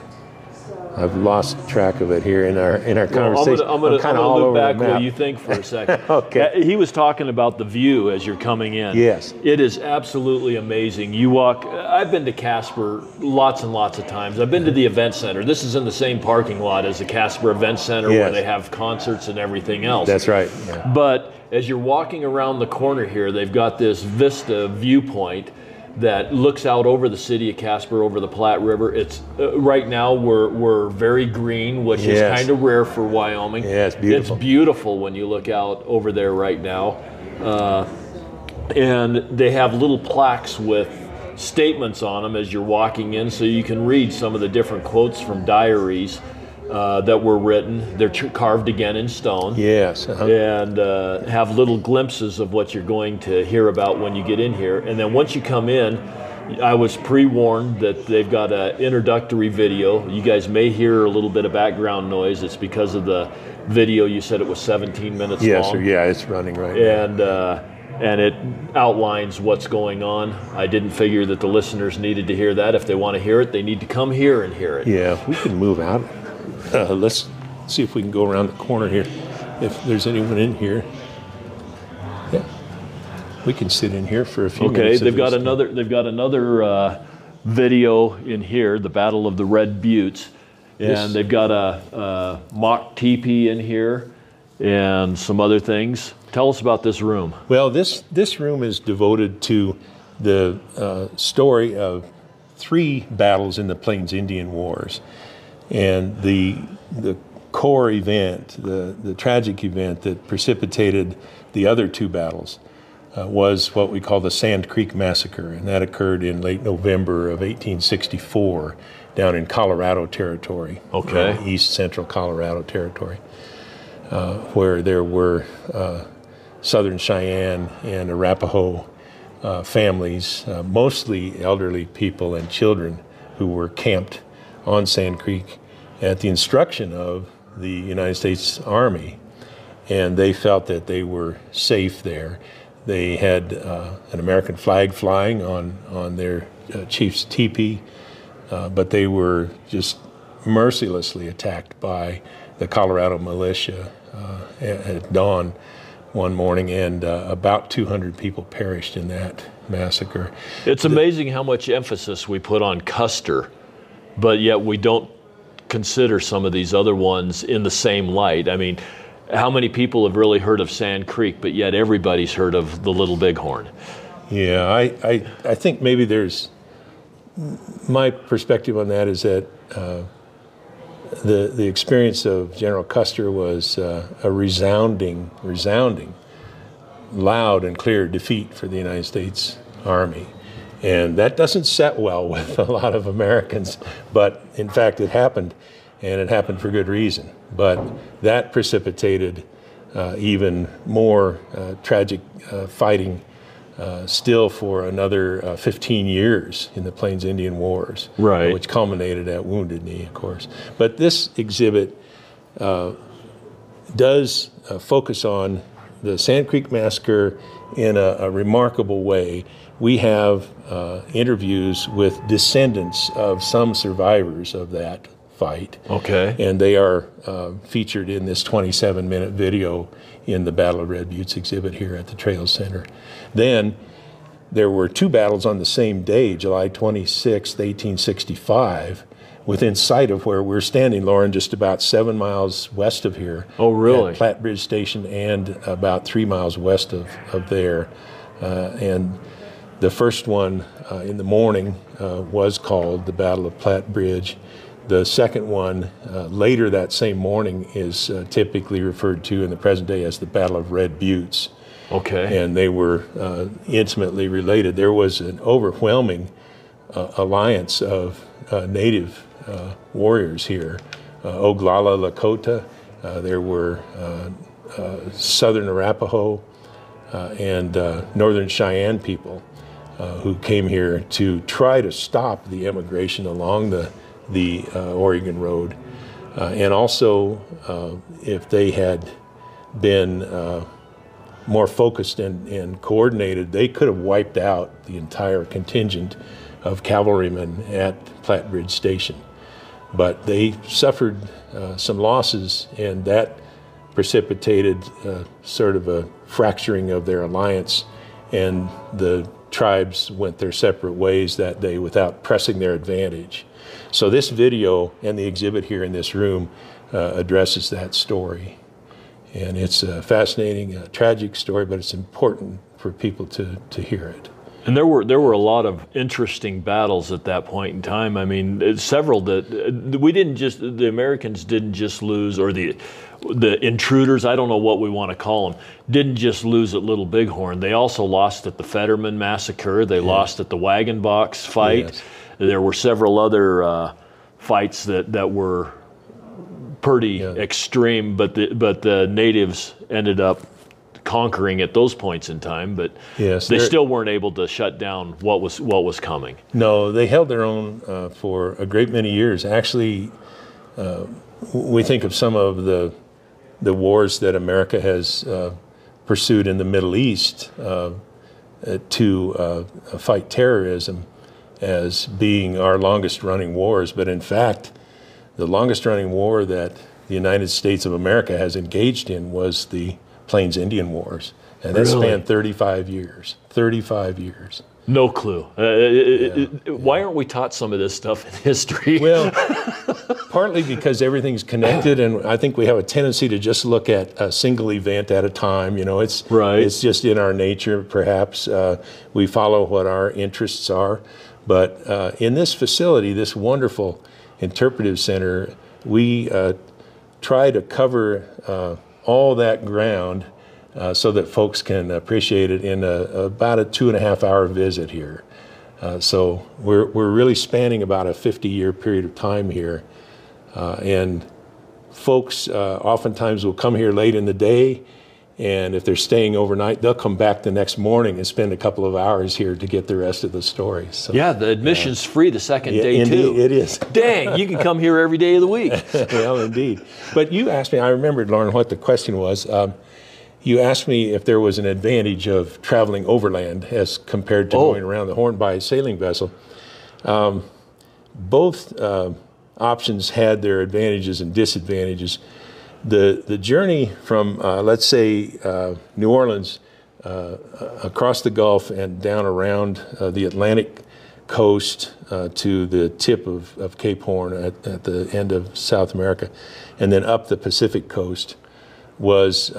S3: I've lost track of it here in our conversation.
S2: I'm gonna
S3: kind of all
S2: look
S3: over
S2: back
S3: the map.
S2: while you think for a second.
S3: Okay.
S2: He was talking about the view as you're coming in.
S3: Yes.
S2: It is absolutely amazing. You walk. I've been to Casper lots and lots of times. I've been to the event center. This is in the same parking lot as the Casper Event Center,
S3: Yes.
S2: where they have concerts and everything else.
S3: That's right. Yeah.
S2: But as you're walking around the corner here, they've got this vista viewpoint that looks out over the city of Casper, over the Platte River. It's right now we're very green, which is
S3: Yes.
S2: kind of rare for Wyoming.
S3: Yeah, it's beautiful.
S2: It's beautiful when you look out over there right now. And they have little plaques with statements on them as you're walking in, so you can read some of the different quotes from diaries that were written. They're carved again in stone.
S3: Yes.
S2: And have little glimpses of what you're going to hear about when you get in here. And then once you come in, I was pre-warned that they've got an introductory video. You guys may hear a little bit of background noise. It's because of the video. You said it was 17 minutes long.
S3: Yes, sir. Yeah, it's running right now.
S2: And it outlines what's going on. I didn't figure that the listeners needed to hear that. If they want to hear it, they need to come here and hear it.
S3: Yeah, if we can move out. Let's see if we can go around the corner here. If there's anyone in here. Yeah. We can sit in here for a few minutes.
S2: Okay, they've got another video in here, the Battle of the Red Buttes. And they've got a mock teepee in here and some other things. Tell us about this room.
S3: Well, this room is devoted to the story of 3 battles in the Plains Indian Wars. And the core event, the tragic event that precipitated the other 2 battles was what we call the Sand Creek Massacre, and that occurred in late November of 1864 down in Colorado Territory, east central Colorado Territory, where there were Southern Cheyenne and Arapaho families, mostly elderly people and children, who were camped on Sand Creek at the instruction of the United States Army, and they felt that they were safe there. They had an American flag flying on their chief's teepee, but they were just mercilessly attacked by the Colorado militia at dawn one morning, and about 200 people perished in that massacre.
S2: It's amazing how much emphasis we put on Custer, but yet we don't consider some of these other ones in the same light. I mean, how many people have really heard of Sand Creek, but yet everybody's heard of the Little Bighorn?
S3: Yeah, I think maybe there's, my perspective on that is that the experience of General Custer was a resounding, loud and clear defeat for the United States Army. And that doesn't set well with a lot of Americans, but in fact it happened, and it happened for good reason. But that precipitated even more tragic fighting still for another 15 years in the Plains Indian Wars, which culminated at Wounded Knee, of course. But this exhibit does focus on the Sand Creek Massacre in a remarkable way. We have interviews with descendants of some survivors of that fight.
S2: Okay.
S3: And they are featured in this 27-minute video in the Battle of Red Buttes exhibit here at the Trails Center. Then there were 2 battles on the same day, July 26, 1865, within sight of where we're standing, Loren, just about 7 miles west of here.
S2: Oh, really?
S3: At Platte Bridge Station, and about 3 miles west of there. And the first one in the morning was called the Battle of Platte Bridge. The second one, later that same morning, is typically referred to in the present day as the Battle of Red Buttes.
S2: Okay.
S3: And they were intimately related. There was an overwhelming alliance of native warriors here. Oglala Lakota, there were Southern Arapaho and Northern Cheyenne people who came here to try to stop the immigration along the Oregon Road. And also, if they had been more focused and coordinated, they could have wiped out the entire contingent of cavalrymen at Platte Bridge Station. but they suffered some losses, and that precipitated sort of a fracturing of their alliance, and the tribes went their separate ways that day without pressing their advantage. So this video and the exhibit here in this room addresses that story. And it's a fascinating, tragic story, but it's important for people to hear it.
S2: And there were a lot of interesting battles at that point in time. I mean, several that the Americans didn't just lose, or the intruders, I don't know what we want to call them, didn't just lose at Little Bighorn. They also lost at the Fetterman Massacre. They lost at the Wagon Box fight.
S3: Yes.
S2: There were several other fights that were pretty extreme, but the natives ended up conquering at those points in time, but they still weren't able to shut down what was coming.
S3: No, they held their own for a great many years. Actually, we think of some of the wars that America has pursued in the Middle East to fight terrorism as being our longest running wars, but in fact, the longest running war that the United States of America has engaged in was the Plains Indian Wars, and that spanned 35 years. 35 years.
S2: No clue. Why aren't we taught some of this stuff in history?
S3: Well, partly because everything's connected, and I think we have a tendency to just look at a single event at a time. You know, it's just in our nature, perhaps. We follow what our interests are. But in this facility, this wonderful interpretive center, we try to cover all that ground so that folks can appreciate it in about a 2.5-hour visit here. So we're really spanning about a 50-year period of time here. And folks oftentimes will come here late in the day, and if they're staying overnight, they'll come back the next morning and spend a couple of hours here to get the rest of the story. So,
S2: yeah, the admission's free the second day,
S3: indeed,
S2: too.
S3: It is.
S2: Dang, you can come here every day of the week.
S3: Well, indeed. But you asked me, I remembered, Loren, what the question was. You asked me if there was an advantage of traveling overland as compared to going around the Horn by sailing vessel. Both options had their advantages and disadvantages. The journey from, let's say, New Orleans across the Gulf and down around the Atlantic coast to the tip of Cape Horn at the end of South America, and then up the Pacific coast was,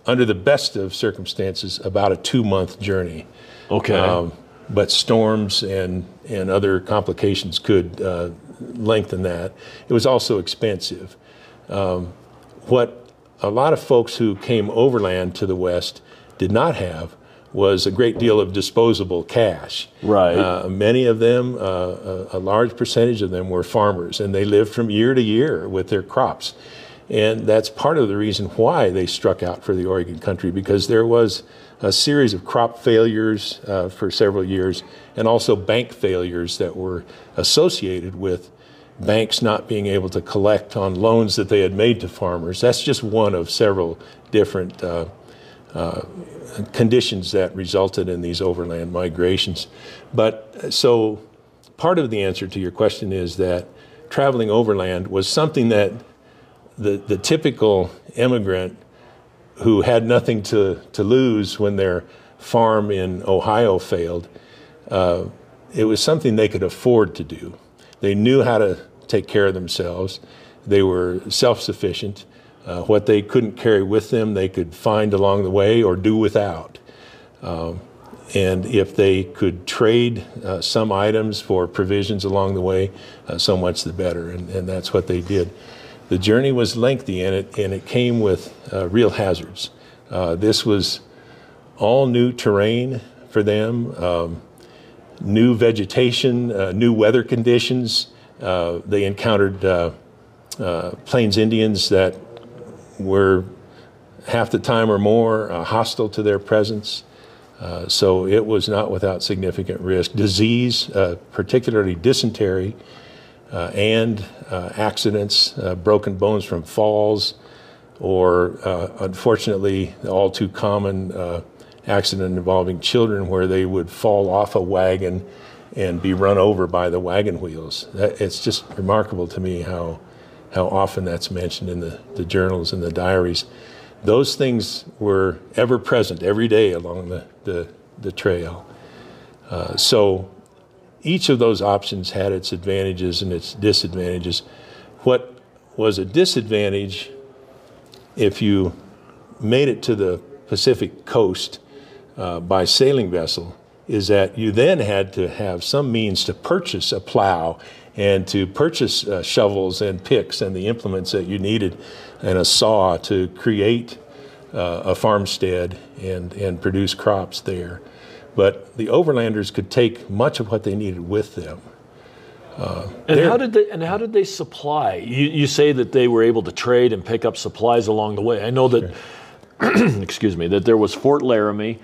S3: under the best of circumstances, about a 2-month journey.
S2: Okay.
S3: But storms and other complications could lengthen that. It was also expensive. What a lot of folks who came overland to the West did not have was a great deal of disposable cash.
S2: Right.
S3: Many of them, a large percentage of them, were farmers, and they lived from year to year with their crops. And that's part of the reason why they struck out for the Oregon country, because there was a series of crop failures for several years, and also bank failures that were associated with banks not being able to collect on loans that they had made to farmers. That's just one of several different conditions that resulted in these overland migrations. But so part of the answer to your question is that traveling overland was something that the typical immigrant who had nothing to lose when their farm in Ohio failed, it was something they could afford to do. They knew how to take care of themselves. They were self-sufficient. What they couldn't carry with them, they could find along the way or do without. And if they could trade some items for provisions along the way, so much the better. And that's what they did. The journey was lengthy, and it came with real hazards. This was all new terrain for them, new vegetation, new weather conditions. They encountered Plains Indians that were half the time or more hostile to their presence. So it was not without significant risk. Disease, particularly dysentery, and accidents, broken bones from falls, or unfortunately, the all too common accident involving children where they would fall off a wagon and be run over by the wagon wheels. It's just remarkable to me how often that's mentioned in the journals and the diaries. Those things were ever present every day along the trail. So each of those options had its advantages and its disadvantages. What was a disadvantage if you made it to the Pacific coast by sailing vessel is that you then had to have some means to purchase a plow and to purchase shovels and picks and the implements that you needed and a saw to create a farmstead and produce crops there. But the overlanders could take much of what they needed with them.
S2: And how did they supply? You say that they were able to trade and pick up supplies along the way. I know that, excuse me, that there was Fort Laramie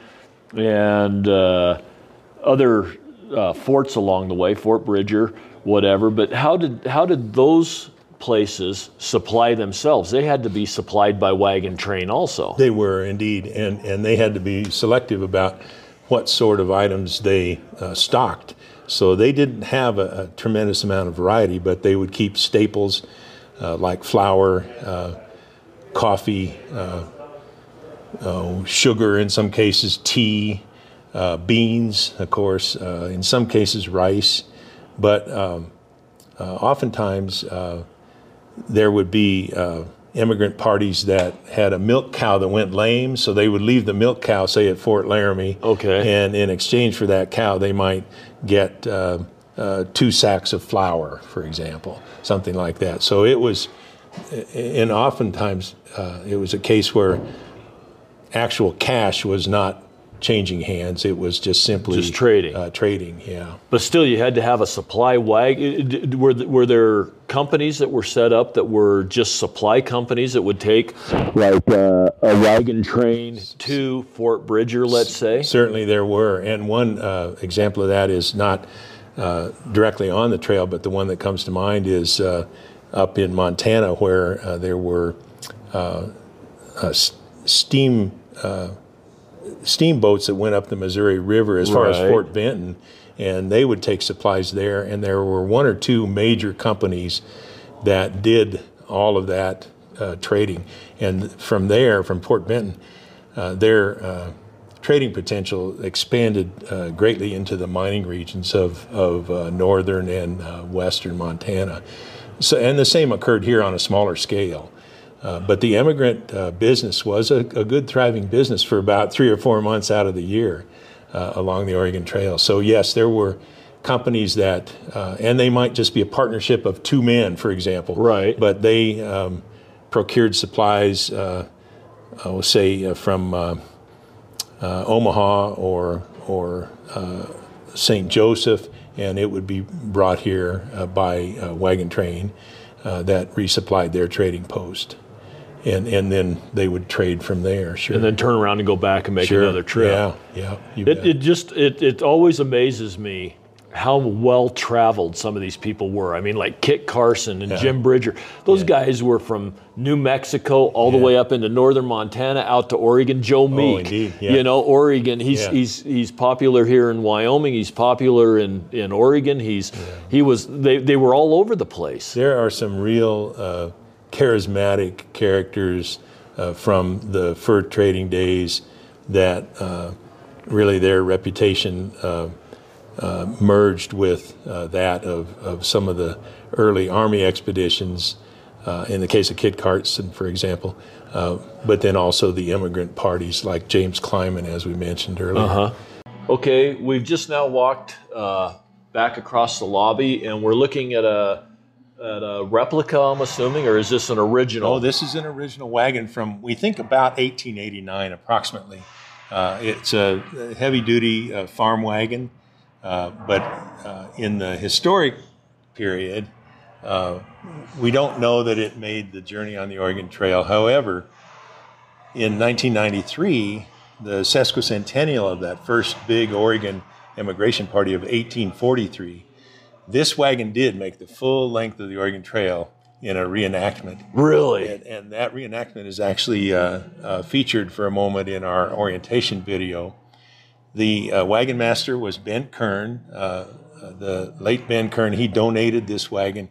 S2: and other forts along the way, Fort Bridger, whatever. But how did those places supply themselves? They had to be supplied by wagon train also.
S3: They were indeed, and they had to be selective about what sort of items they stocked. So they didn't have a tremendous amount of variety, but they would keep staples like flour, coffee, sugar in some cases, tea, beans, of course, in some cases rice. But oftentimes there would be immigrant parties that had a milk cow that went lame, so they would leave the milk cow, say, at Fort Laramie.
S2: Okay.
S3: And in exchange for that cow, they might get 2 sacks of flour, for example, something like that. So it was, and oftentimes it was a case where actual cash was not changing hands. It was just simply
S2: trading.
S3: Trading, yeah.
S2: But still, you had to have a supply wagon. Were there companies that were set up that were just supply companies that would take like a wagon train to Fort Bridger, let's say?
S3: Certainly there were. And one example of that is not directly on the trail, but the one that comes to mind is up in Montana, where there were steamboats that went up the Missouri River as far as Fort Benton, and they would take supplies there. And there were 1 or 2 major companies that did all of that trading. And from there, from Fort Benton, their trading potential expanded greatly into the mining regions of northern and western Montana. So, and the same occurred here on a smaller scale. But the immigrant business was a good thriving business for about 3 or 4 months out of the year along the Oregon Trail. So yes, there were companies that, and they might just be a partnership of 2 men, for example.
S2: Right.
S3: But they procured supplies, I will say, from Omaha or St. Joseph, and it would be brought here by wagon train that resupplied their trading post. And then they would trade from there, sure.
S2: And then turn around and go back and make another trip.
S3: Yeah.
S2: It always amazes me how well traveled some of these people were. I mean, like Kit Carson and Jim Bridger. Those guys were from New Mexico all the way up into northern Montana, out to Oregon. Joe Meek, you know, Oregon. He's popular here in Wyoming. He's popular in Oregon. They were all over the place.
S3: There are some real charismatic characters from the fur trading days that really their reputation merged with that of some of the early Army expeditions, in the case of Kit Carson, for example, but then also the immigrant parties like James Clyman, as we mentioned earlier.
S2: Okay, we've just now walked back across the lobby, and we're looking at a replica, I'm assuming, or is this an original?
S3: Oh, this is an original wagon from, we think, about 1889 approximately. It's a heavy-duty farm wagon, but in the historic period, we don't know that it made the journey on the Oregon Trail. However, in 1993, the sesquicentennial of that first big Oregon immigration party of 1843, this wagon did make the full length of the Oregon Trail in a reenactment.
S2: Really?
S3: And that reenactment is actually featured for a moment in our orientation video. The wagon master was Ben Kern, the late Ben Kern, he donated this wagon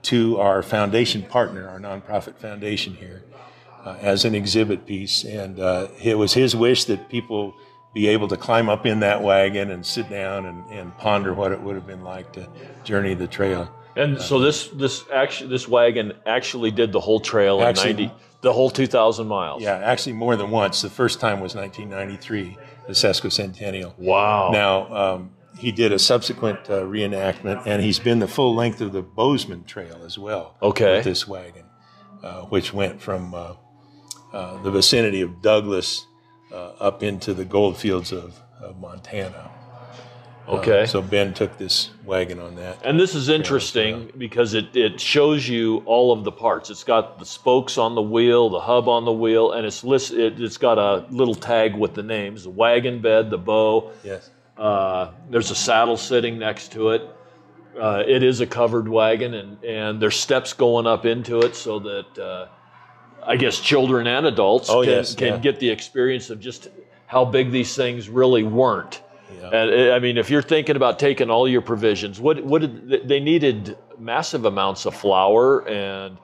S3: to our foundation partner, our nonprofit foundation here, as an exhibit piece. And it was his wish that people be able to climb up in that wagon and sit down and ponder what it would have been like to journey the trail.
S2: And so this wagon actually did the whole trail the whole 2,000 miles.
S3: Yeah, actually more than once. The first time was 1993, the sesquicentennial.
S2: Wow.
S3: Now, he did a subsequent reenactment, and he's been the full length of the Bozeman Trail as well.
S2: Okay.
S3: With this wagon, which went from the vicinity of Douglas up into the gold fields of Montana.
S2: Okay.
S3: So Ben took this wagon on that.
S2: And this is interesting because it shows you all of the parts. It's got the spokes on the wheel, the hub on the wheel, and it's got a little tag with the names: the wagon bed, the bow.
S3: Yes.
S2: There's a saddle sitting next to it. It is a covered wagon, and there's steps going up into it so that I guess children and adults can get the experience of just how big these things really weren't. Yeah. And I mean, if you're thinking about taking all your provisions, what did they needed massive amounts of flour and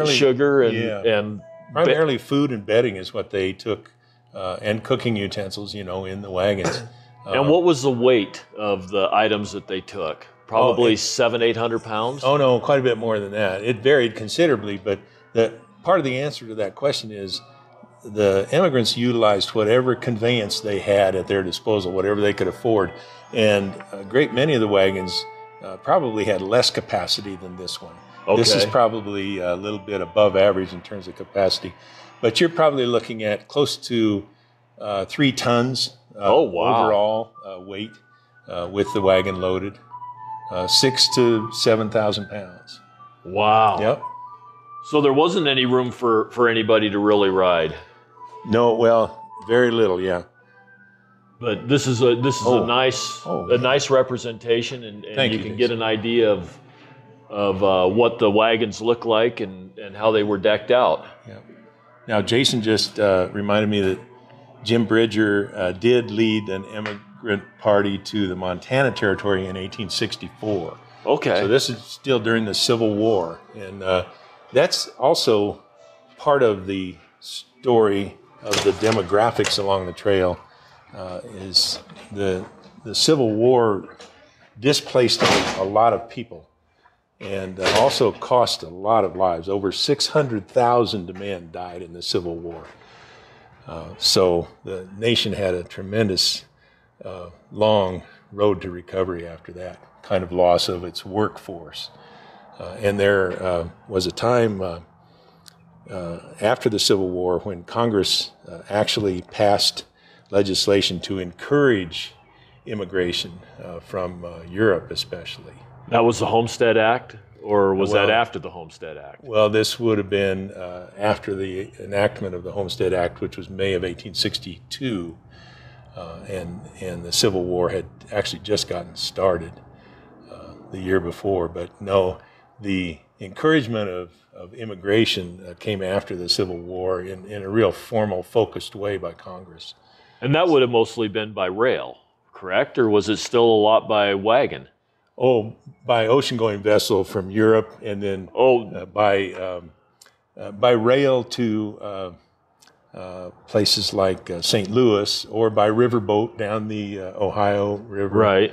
S2: sugar and
S3: primarily food and bedding is what they took, and cooking utensils, in the wagons.
S2: And what was the weight of the items that they took? Probably 700-800 pounds?
S3: Oh, no, quite a bit more than that. It varied considerably, but part of the answer to that question is the immigrants utilized whatever conveyance they had at their disposal, whatever they could afford. And a great many of the wagons probably had less capacity than this one. Okay. This is probably a little bit above average in terms of capacity. But you're probably looking at close to 3 tons overall weight with the wagon loaded. 6,000 to 7,000 pounds.
S2: Wow.
S3: Yep.
S2: So there wasn't any room for anybody to really ride.
S3: No, well, very little, yeah.
S2: But this is a nice representation, and you can get an idea of what the wagons look like and how they were decked out.
S3: Yeah. Now, Jason just reminded me that Jim Bridger did lead an immigrant party to the Montana Territory in 1864.
S2: Okay.
S3: So this is still during the Civil War, and that's also part of the story of the demographics along the trail. Is the Civil War displaced a lot of people, and also cost a lot of lives. Over 600,000 men died in the Civil War. So the nation had a tremendous long road to recovery after that kind of loss of its workforce. And there was a time after the Civil War when Congress actually passed legislation to encourage immigration from Europe especially.
S2: That was the Homestead Act? Or was that after the Homestead Act?
S3: Well, this would have been after the enactment of the Homestead Act, which was May of 1862, and the Civil War had actually just gotten started the year before. But no, the encouragement of immigration came after the Civil War in a real formal, focused way by Congress.
S2: And that would have mostly been by rail, correct? Or was it still a lot by wagon?
S3: Oh, by ocean-going vessel from Europe, and then by rail to places like St. Louis, or by riverboat down the Ohio River,
S2: right,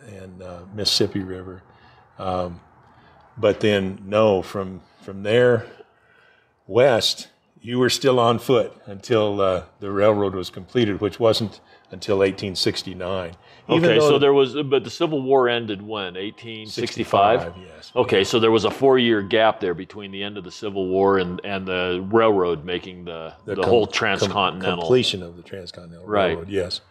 S3: and Mississippi River. But then, no, from there west, you were still on foot until the railroad was completed, which wasn't until 1869.
S2: Okay, so but the Civil War ended when? 1865?
S3: Yes.
S2: Okay, so there was a 4-year gap there between the end of the Civil War and the railroad making the whole transcontinental
S3: completion of the transcontinental railroad. Yes.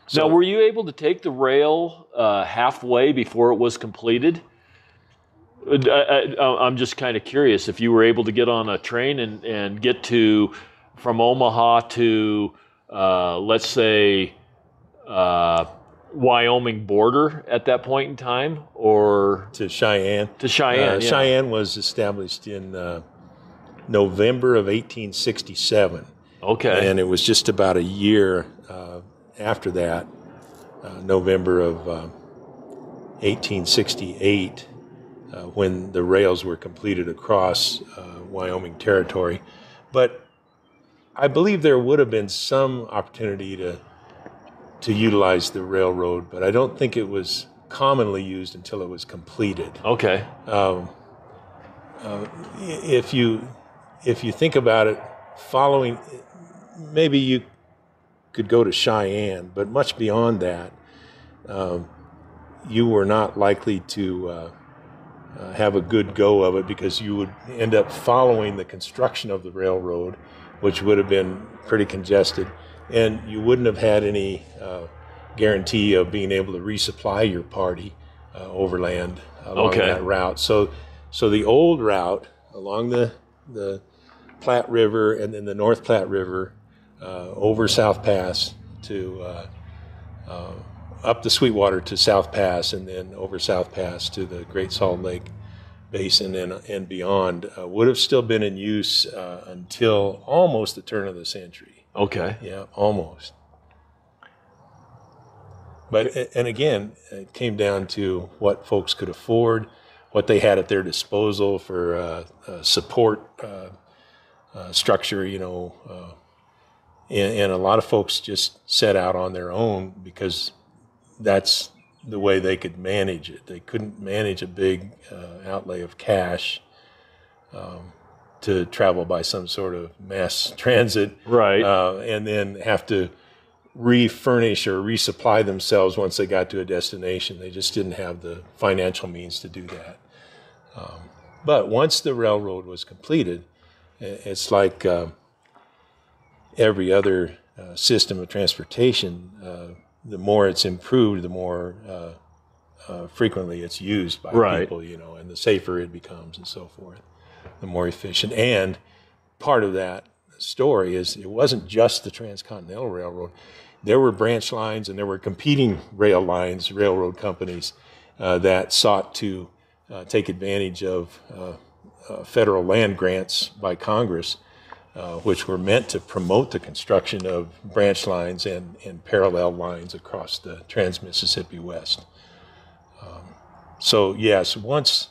S2: So, now, were you able to take the rail halfway before it was completed? I'm just kind of curious if you were able to get on a train and get from Omaha to let's say Wyoming border at that point in time, or
S3: to Cheyenne.
S2: To Cheyenne.
S3: Cheyenne was established in November of 1867.
S2: Okay.
S3: And it was just about a year after that, November of 1868 when the rails were completed across Wyoming territory. But I believe there would have been some opportunity to utilize the railroad, but I don't think it was commonly used until it was completed.
S2: Okay.
S3: If you think about it, following, maybe you could go to Cheyenne, but much beyond that, you were not likely to have a good go of it, because you would end up following the construction of the railroad, which would have been pretty congested, and you wouldn't have had any guarantee of being able to resupply your party overland along that route. So the old route along the Platte River and then the North Platte River over South Pass to up the Sweetwater to South Pass, and then over South Pass to the Great Salt Lake Basin and beyond would have still been in use until almost the turn of the century.
S2: Okay.
S3: Yeah, almost. But, and again, it came down to what folks could afford, what they had at their disposal for support structure, and a lot of folks just set out on their own because that's the way they could manage it. They couldn't manage a big outlay of cash to travel by some sort of mass transit,
S2: right?
S3: And then have to refurnish or resupply themselves once they got to a destination. They just didn't have the financial means to do that. But once the railroad was completed, it's like every other system of transportation. The more it's improved, the more frequently it's used by people, and the safer it becomes and so forth, the more efficient. And part of that story is it wasn't just the Transcontinental Railroad. There were branch lines and there were competing railroad companies that sought to take advantage of federal land grants by Congress, which were meant to promote the construction of branch lines and parallel lines across the Trans-Mississippi West. So yes, once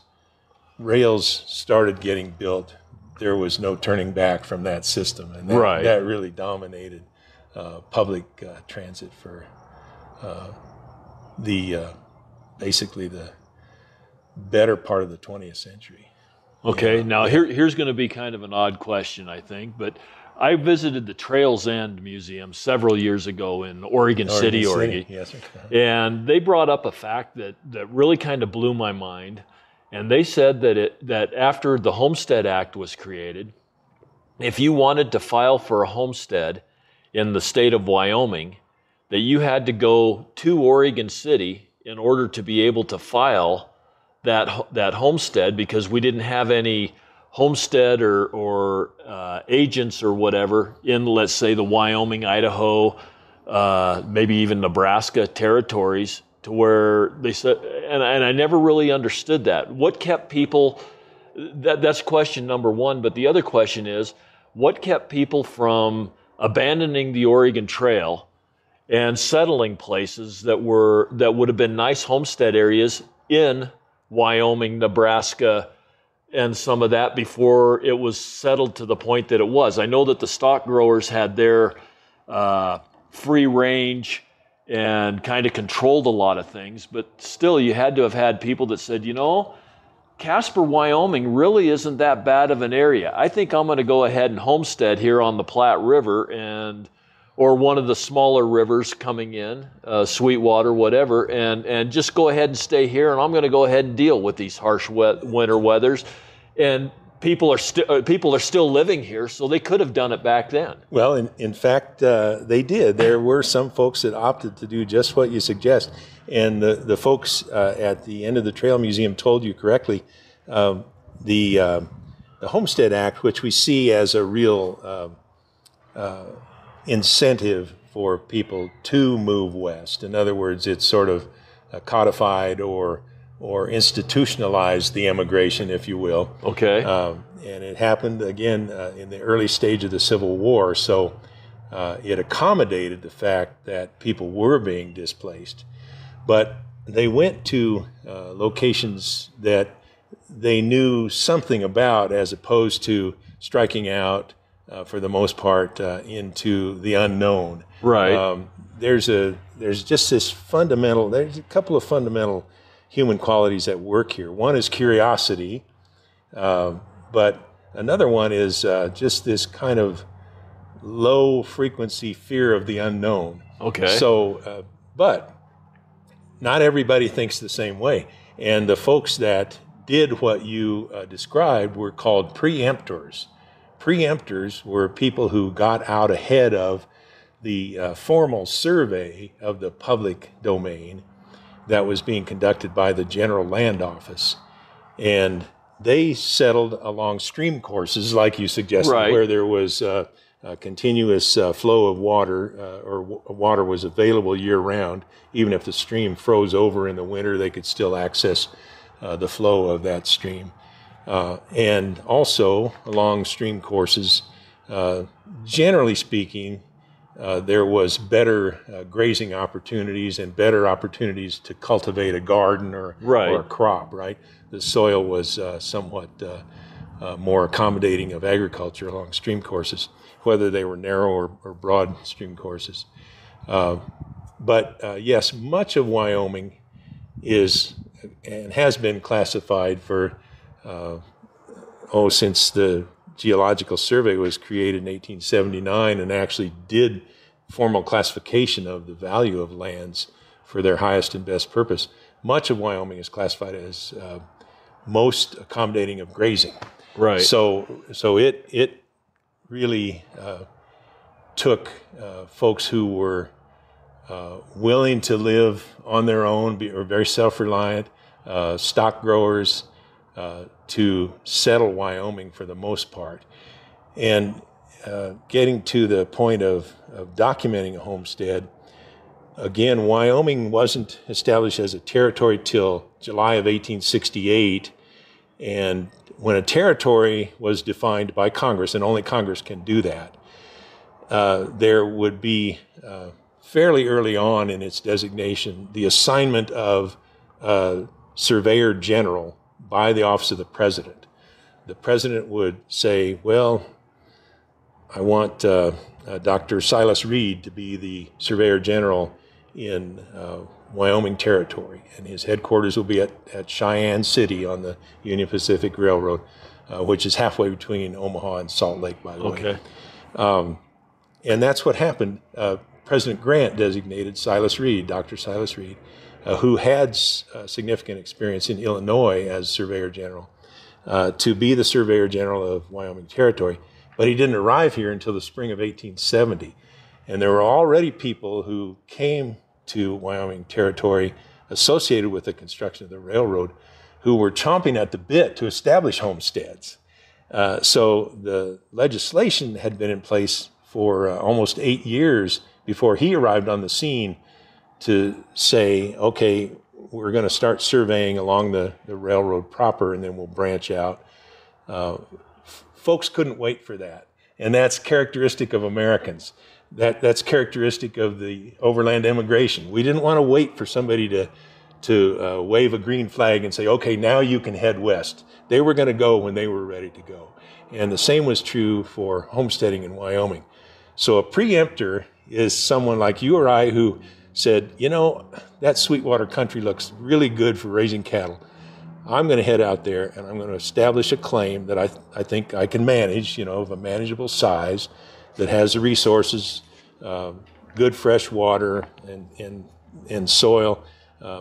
S3: rails started getting built, there was no turning back from that system, and that really dominated public transit for basically the better part of the 20th century.
S2: Okay, now here's going to be kind of an odd question, I think, but I visited the Trails End Museum several years ago in Oregon City, Oregon.
S3: Yes,
S2: and they brought up a fact that really kind of blew my mind. And they said that after the Homestead Act was created, if you wanted to file for a homestead in the state of Wyoming, that you had to go to Oregon City in order to be able to file that homestead, because we didn't have any homestead or agents or whatever in, let's say, the Wyoming, Idaho, maybe even Nebraska territories, to where they said, and I never really understood that. What kept people, that's question number one, but the other question is, what kept people from abandoning the Oregon Trail and settling places that would have been nice homestead areas in Wyoming, Nebraska, and some of that before it was settled to the point that it was? I know that the stock growers had their free range and kind of controlled a lot of things, but still you had to have had people that said, Casper, Wyoming really isn't that bad of an area. I think I'm going to go ahead and homestead here on the Platte River or one of the smaller rivers coming in, Sweetwater, whatever, and just go ahead and stay here, and I'm going to go ahead and deal with these harsh winter weathers. And people are still living here, so they could have done it back then.
S3: Well, in fact, they did. There were some folks that opted to do just what you suggest. And the folks at the end of the Trail Museum told you correctly. The Homestead Act, which we see as a real incentive for people to move west. In other words, it's sort of codified or institutionalized the emigration, if you will.
S2: Okay.
S3: And it happened, again, in the early stage of the Civil War. So it accommodated the fact that people were being displaced. But they went to locations that they knew something about, as opposed to striking out for the most part into the unknown.
S2: Right.
S3: There's just this fundamental. There's a couple of fundamental human qualities at work here. One is curiosity, but another one is just this kind of low frequency fear of the unknown.
S2: Okay.
S3: So, but not everybody thinks the same way. And the folks that did what you described were called preemptors. Preemptors were people who got out ahead of the formal survey of the public domain that was being conducted by the General Land Office. And they settled along stream courses, like you suggested,
S2: Right.
S3: where there was a continuous flow of water, or water was available year-round. Even if the stream froze over in the winter, they could still access the flow of that stream. And also, along stream courses, generally speaking, there was better grazing opportunities and better opportunities to cultivate a garden or a crop, right? The soil was somewhat more accommodating of agriculture along stream courses, whether they were narrow or broad stream courses. But yes, much of Wyoming is and has been classified for, since the Geological Survey was created in 1879 and actually did formal classification of the value of lands for their highest and best purpose. Much of Wyoming is classified as most accommodating of grazing.
S2: Right.
S3: So it really took folks who were willing to live on their own, or very self-reliant, stock growers, to settle Wyoming for the most part. And getting to the point of documenting a homestead, again, Wyoming wasn't established as a territory till July of 1868. And when a territory was defined by Congress, and only Congress can do that, there would be fairly early on in its designation the assignment of Surveyor General by the office of the President. The President would say, well, I want Dr. Silas Reed to be the Surveyor General in Wyoming Territory, and his headquarters will be at Cheyenne City on the Union Pacific Railroad, which is halfway between Omaha and Salt Lake, by the way. And that's what happened. President Grant designated Silas Reed, Dr. Silas Reed, who had significant experience in Illinois as Surveyor General, to be the Surveyor General of Wyoming Territory. But he didn't arrive here until the spring of 1870. And there were already people who came to Wyoming Territory associated with the construction of the railroad who were chomping at the bit to establish homesteads. So the legislation had been in place for almost 8 years before he arrived on the scene to say, okay, we're going to start surveying along the railroad proper, and then we'll branch out. Folks couldn't wait for that. And that's characteristic of Americans. That's characteristic of the overland immigration. We didn't want to wait for somebody to wave a green flag and say, okay, now you can head west. They were going to go when they were ready to go. And the same was true for homesteading in Wyoming. So a preemptor is someone like you or I who said, you know, that Sweetwater country looks really good for raising cattle. I'm going to head out there and I'm going to establish a claim that I think I can manage, of a manageable size, that has the resources, good fresh water and soil,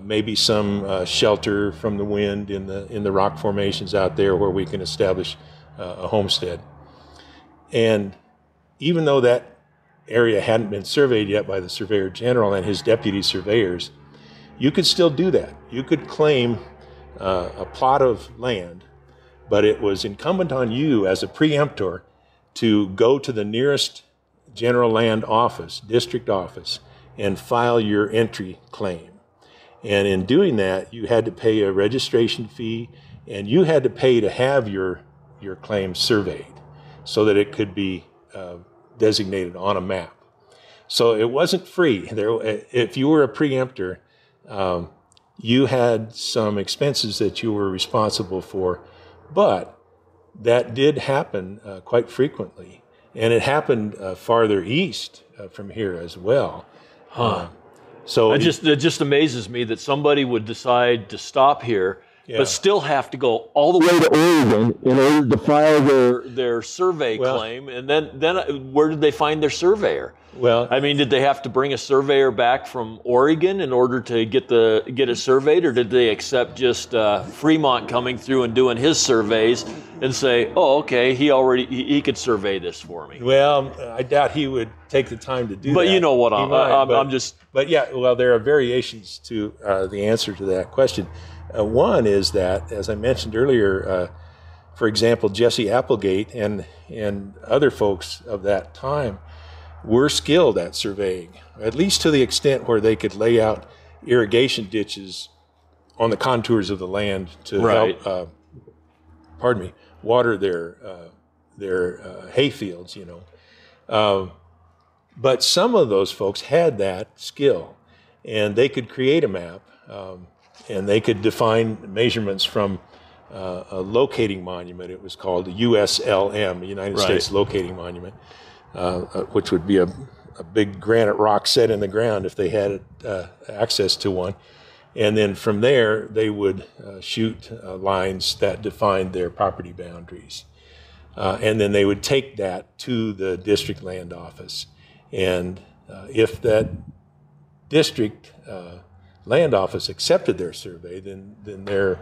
S3: maybe some shelter from the wind in the rock formations out there where we can establish a homestead. And even though that area hadn't been surveyed yet by the Surveyor General and his deputy surveyors, you could still do that. You could claim a plot of land, but it was incumbent on you as a preemptor to go to the nearest general land office, district office, and file your entry claim. And in doing that, you had to pay a registration fee, and you had to pay to have your claim surveyed so that it could be designated on a map. So it wasn't free. If you were a preemptor, you had some expenses that you were responsible for, but that did happen quite frequently. And it happened farther east from here as well. So
S2: it just amazes me that somebody would decide to stop here, but still have to go all the way to Oregon in order to file their survey claim. And then where did they find their surveyor?
S3: Well,
S2: I mean, did they have to bring a surveyor back from Oregon in order to get it surveyed, or did they accept just Fremont coming through and doing his surveys and say, "Oh, okay, he could survey this for me"?
S3: Well, I doubt he would take the time to do that.
S2: But you know what I'm just.
S3: But yeah, well, there are variations to the answer to that question. One is that, as I mentioned earlier, for example, Jesse Applegate and other folks of that time were skilled at surveying, at least to the extent where they could lay out irrigation ditches on the contours of the land to help, water their hay fields, But some of those folks had that skill, and they could create a map, and they could define measurements from a locating monument. It was called the USLM, United States Locating Monument, which would be a big granite rock set in the ground if they had access to one. And then from there, they would shoot lines that defined their property boundaries. And then they would take that to the district land office. And if that district land office accepted their survey, then their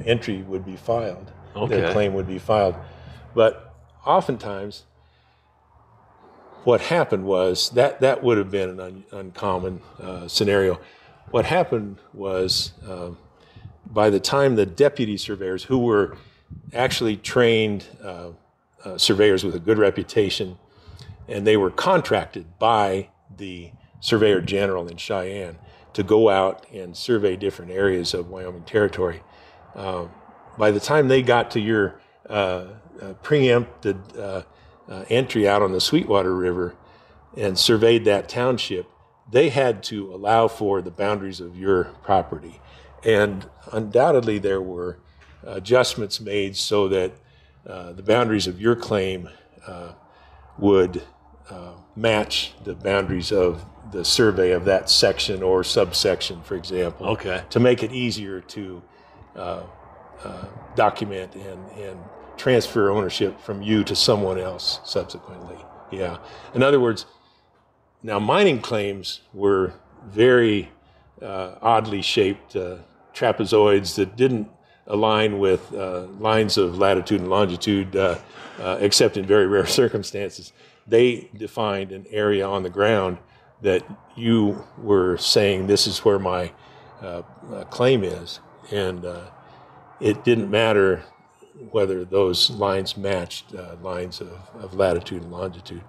S3: entry would be filed. Okay. Their claim would be filed. But oftentimes, what happened was that would have been an uncommon scenario. What happened was by the time the deputy surveyors, who were actually trained surveyors with a good reputation, and they were contracted by the Surveyor General in Cheyenne to go out and survey different areas of Wyoming Territory. By the time they got to your preempted entry out on the Sweetwater River and surveyed that township, they had to allow for the boundaries of your property. And undoubtedly there were adjustments made so that the boundaries of your claim would match the boundaries of the survey of that section or subsection, for example, to make it easier to document and transfer ownership from you to someone else subsequently. Yeah. In other words, now mining claims were very oddly shaped trapezoids that didn't align with lines of latitude and longitude, except in very rare circumstances. They defined an area on the ground that you were saying, this is where my claim is. And it didn't matter whether those lines matched lines of latitude and longitude.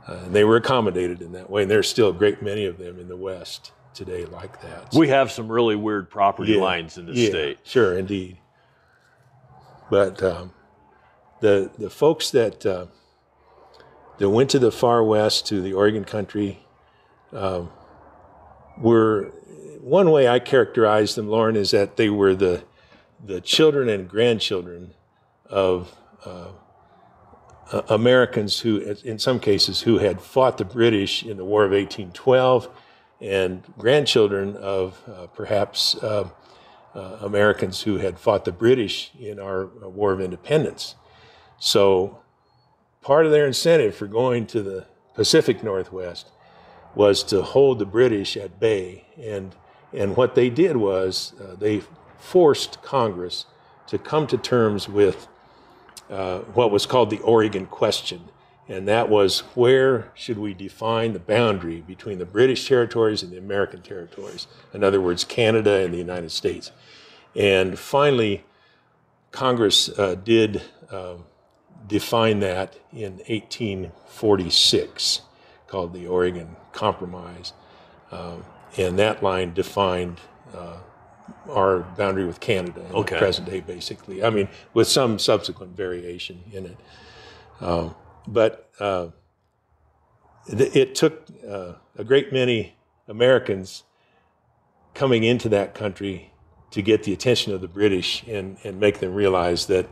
S3: And they were accommodated in that way. And there's still a great many of them in the West today like that.
S2: So, we have some really weird property lines in the state.
S3: Sure, indeed. But the folks that went to the far west, to the Oregon country, were, one way I characterized them, Loren, is that they were the children and grandchildren of Americans who, in some cases, who had fought the British in the War of 1812, and grandchildren of perhaps Americans who had fought the British in our War of Independence. So part of their incentive for going to the Pacific Northwest was to hold the British at bay. And what they did was they forced Congress to come to terms with what was called the Oregon Question. And that was, where should we define the boundary between the British territories and the American territories? In other words, Canada and the United States. And finally, Congress did define that in 1846, called the Oregon Compromise. And that line defined our boundary with Canada in the present day, basically. I mean, with some subsequent variation in it. But it took a great many Americans coming into that country to get the attention of the British and make them realize that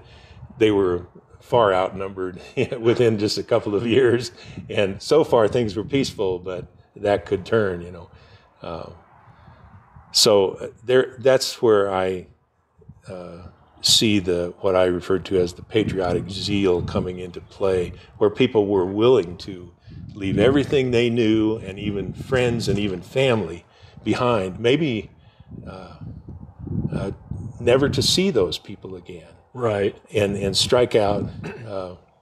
S3: they were far outnumbered within just a couple of years. And so far things were peaceful, but that could turn, you know. So that's where I see what I referred to as the patriotic zeal coming into play, where people were willing to leave everything they knew and even friends and even family behind, maybe never to see those people again.
S2: Right.
S3: And strike out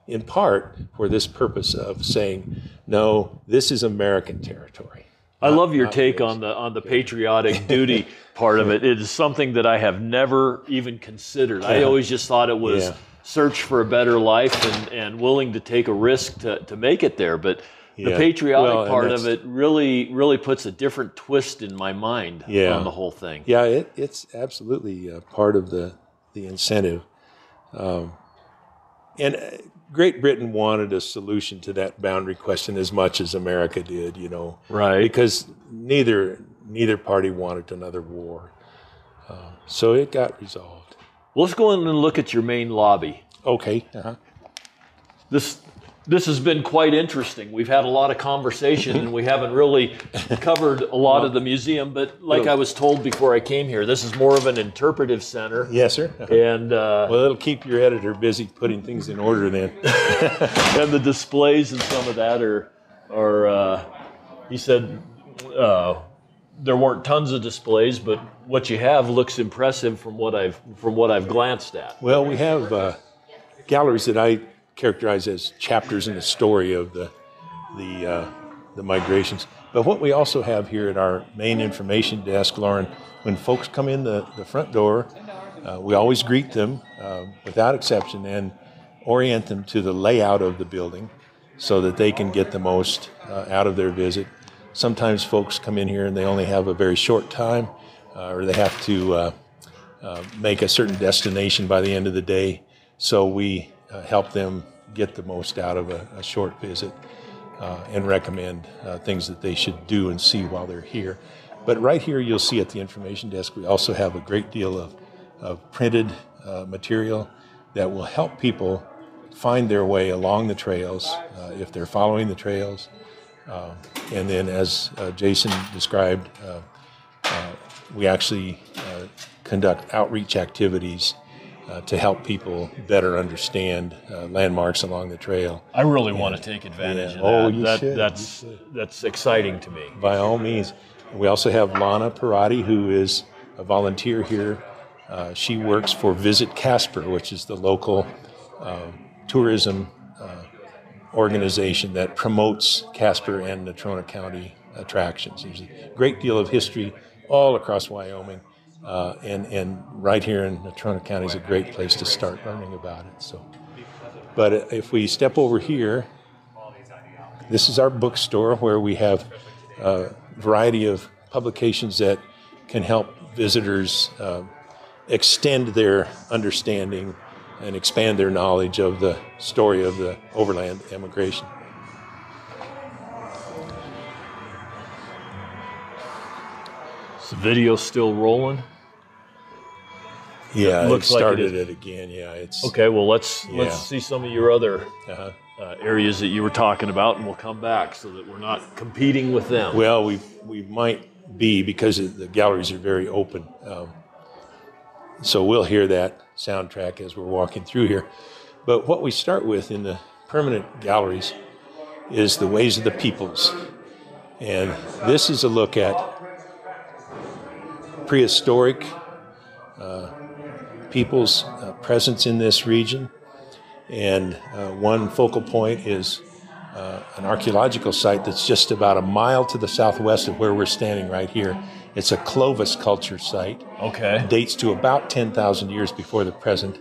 S3: in part for this purpose of saying, no, this is American territory.
S2: I love your take on the patriotic duty part of it. It is something that I have never even considered. I always just thought it was search for a better life and willing to take a risk to make it there. But the patriotic part of it really puts a different twist in my mind on the whole thing.
S3: Yeah, it's absolutely part of the incentive. And Great Britain wanted a solution to that boundary question as much as America did, you know.
S2: Right.
S3: Because neither party wanted another war. So it got resolved.
S2: Well, let's go in and look at your main lobby.
S3: Okay. Uh-huh.
S2: This has been quite interesting. We've had a lot of conversation and we haven't really covered a lot of the museum, but like I was told before I came here, this is more of an interpretive center.
S3: Yes, sir. Uh-huh.
S2: And
S3: well, it'll keep your editor busy putting things in order then.
S2: And the displays and some of that are he said there weren't tons of displays, but what you have looks impressive from what I've glanced at.
S3: Well, we have galleries that I characterized as chapters in the story of the migrations. But what we also have here at our main information desk, Loren, when folks come in the front door, we always greet them without exception and orient them to the layout of the building so that they can get the most out of their visit. Sometimes folks come in here and they only have a very short time or they have to make a certain destination by the end of the day. So we help them get the most out of a short visit and recommend things that they should do and see while they're here. But right here you'll see at the information desk we also have a great deal of printed material that will help people find their way along the trails if they're following the trails. And then as Jason described, we actually conduct outreach activities to help people better understand landmarks along the trail.
S2: I really want to take advantage of that.
S3: Oh, you should.
S2: That's exciting to me.
S3: By all means. We also have Lana Parati, who is a volunteer here. She works for Visit Casper, which is the local tourism organization that promotes Casper and Natrona County attractions. There's a great deal of history all across Wyoming. And right here in Natrona County is a great place to start learning about it. So, but if we step over here, this is our bookstore where we have a variety of publications that can help visitors extend their understanding and expand their knowledge of the story of the overland emigration.
S2: Is the video still rolling?
S3: Yeah,
S2: looks
S3: it started
S2: like
S3: it again. Yeah, it's
S2: okay. Well, let's see some of your other areas that you were talking about, and we'll come back so that we're not competing with them.
S3: Well, we might be because the galleries are very open, so we'll hear that soundtrack as we're walking through here. But what we start with in the permanent galleries is the ways of the peoples, and this is a look at prehistoric people's presence in this region. And one focal point is an archaeological site that's just about a mile to the southwest of where we're standing right here. It's a Clovis culture site.
S2: Okay.
S3: It dates to about 10,000 years before the present.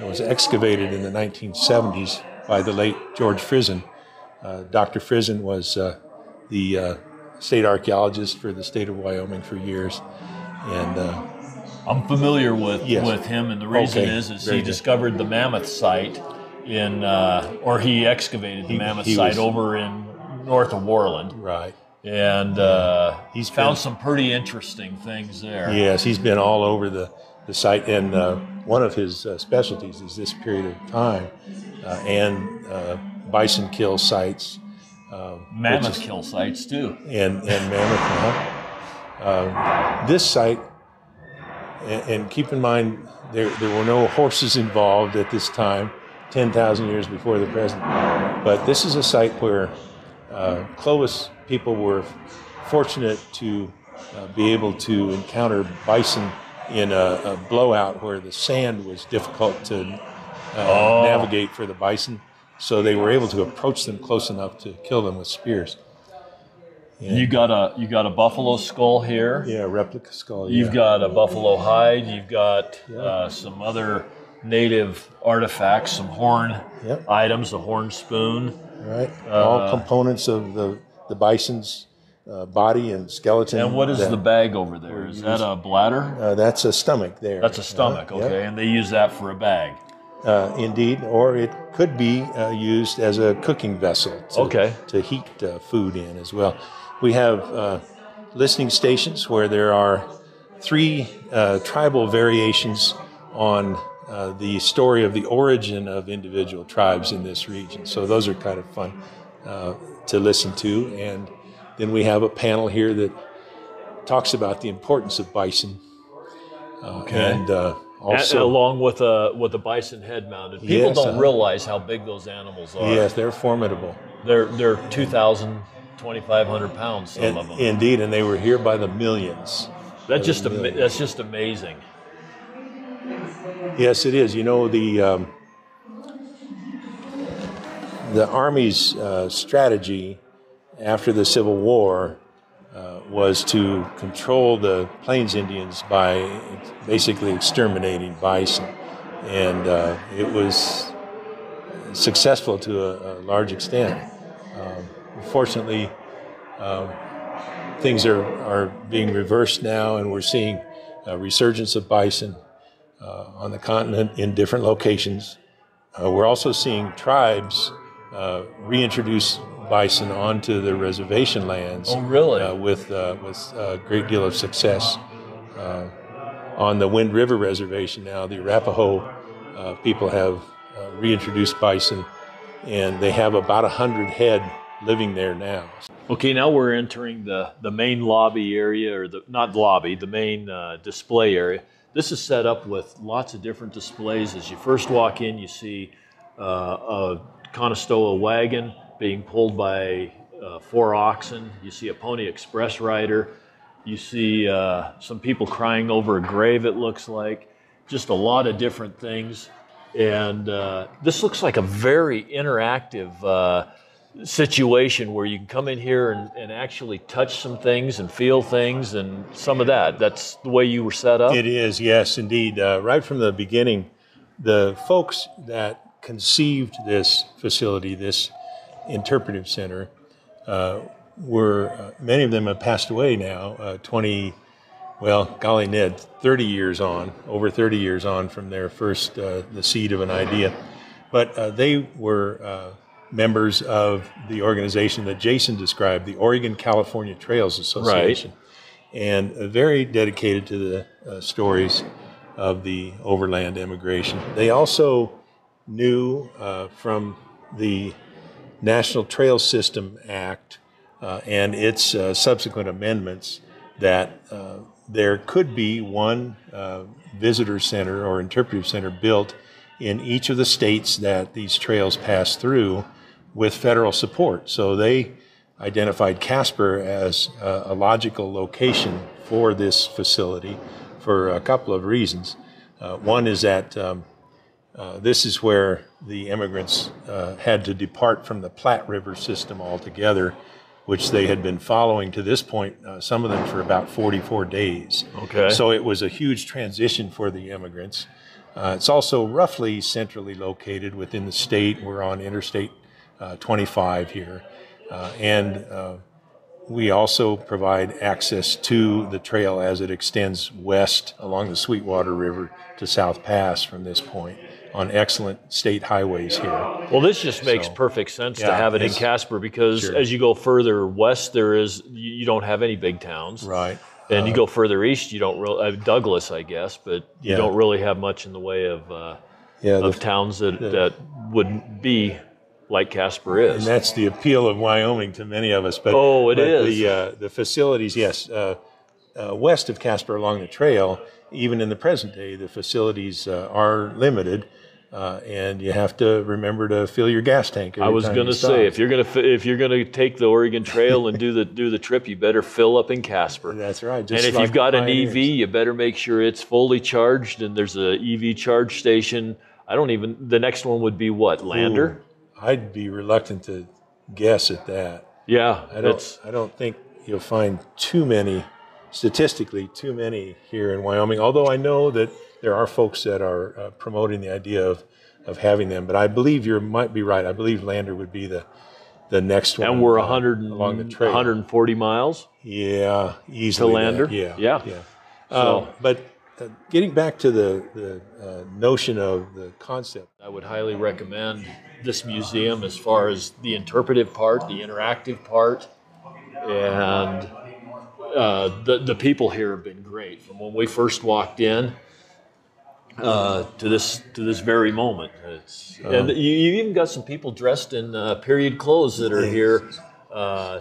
S3: It was excavated in the 1970s by the late George Frizen. Dr. Frizen was the state archaeologist for the state of Wyoming for years. And
S2: I'm familiar with him, and the reason is he discovered the Mammoth site or he excavated the Mammoth site over in north of Warland.
S3: Right.
S2: And he's found some pretty interesting things there.
S3: Yes, he's been all over the site, and one of his specialties is this period of time and bison kill sites.
S2: Mammoth kill sites, too.
S3: And mammoth. This site, and keep in mind, there were no horses involved at this time, 10,000 years before the present. But this is a site where Clovis people were fortunate to be able to encounter bison in a blowout where the sand was difficult to navigate for the bison. So they were able to approach them close enough to kill them with spears. And
S2: you got a buffalo skull here.
S3: Yeah, a replica skull.
S2: You've got a buffalo hide. You've got some other native artifacts, some horn items, a horn spoon.
S3: Right. All components of the bison's body and skeleton.
S2: And what is the bag over there? Is that a bladder?
S3: That's a stomach there.
S2: That's a stomach, okay. And they use that for a bag.
S3: Indeed, or it could be used as a cooking vessel to heat food in as well. We have listening stations where there are 3 tribal variations on the story of the origin of individual tribes in this region. So those are kind of fun to listen to. And then we have a panel here that talks about the importance of bison. And also,
S2: along with a bison head mounted. People don't realize how big those animals are.
S3: Yes, they're formidable.
S2: They're 2,000, 2,500 pounds, some of them.
S3: Indeed, and they were here by the millions.
S2: That's just amazing.
S3: Yes, it is. You know, the Army's strategy after the Civil War was to control the Plains Indians by basically exterminating bison. And it was successful to a large extent. Fortunately, things are being reversed now, and we're seeing a resurgence of bison on the continent in different locations. We're also seeing tribes reintroduce bison onto the reservation lands.
S2: Oh, really?
S3: With a great deal of success. On the Wind River Reservation now, the Arapaho people have reintroduced bison, and they have about 100 head living there now.
S2: Okay, now we're entering the main lobby area, or the main display area. This is set up with lots of different displays. As you first walk in, you see a Conestoga wagon being pulled by 4 oxen. You see a Pony Express rider. You see some people crying over a grave, it looks like. Just a lot of different things. And this looks like a very interactive situation where you can come in here and actually touch some things and feel things and some of that. That's the way you were set up?
S3: It is, yes, indeed. Right from the beginning, the folks that conceived this facility, this interpretive center, many of them have passed away now, 30 years on, over 30 years on from their first, the seed of an idea. But they were members of the organization that Jason described, the Oregon-California Trails Association, and very dedicated to the stories of the overland immigration. They also knew from the National Trail System Act and its subsequent amendments that there could be one visitor center or interpretive center built in each of the states that these trails pass through with federal support. So they identified Casper as a logical location for this facility for a couple of reasons. One is that this is where the immigrants had to depart from the Platte River system altogether, which they had been following to this point, some of them for about 44 days.
S2: Okay.
S3: So it was a huge transition for the immigrants. It's also roughly centrally located within the state. We're on Interstate 25 here. And we also provide access to the trail as it extends west along the Sweetwater River to South Pass from this point. on excellent state highways here.
S2: Well, this just makes perfect sense to have it in Casper because as you go further west, you don't have any big towns.
S3: Right.
S2: And you go further east, you don't really, Douglas, I guess, but you don't really have much in the way of towns that would be like Casper is.
S3: And that's the appeal of Wyoming to many of us. But,
S2: it is.
S3: The facilities, yes. West of Casper along the trail, even in the present day, the facilities are limited. And you have to remember to fill your gas tank.
S2: I was going to say, if you're going to take the Oregon Trail and do the trip, you better fill up in Casper.
S3: That's right.
S2: And if you've got an EV, you better make sure it's fully charged. And there's a EV charge station. The next one would be what, Lander?
S3: Ooh, I'd be reluctant to guess at that.
S2: Yeah,
S3: I don't think you'll find statistically too many here in Wyoming. Although I know that there are folks that are promoting the idea of having them, but I believe you might be right. I believe Lander would be the next one.
S2: And we're 100
S3: along the trail.
S2: 140 miles.
S3: Yeah, easily.
S2: To Lander.
S3: Yeah.
S2: So,
S3: but getting back to the notion of the concept,
S2: I would highly recommend this museum as far as the interpretive part, the interactive part, and the people here have been great from when we first walked in. To this very moment, and you even got some people dressed in period clothes that are here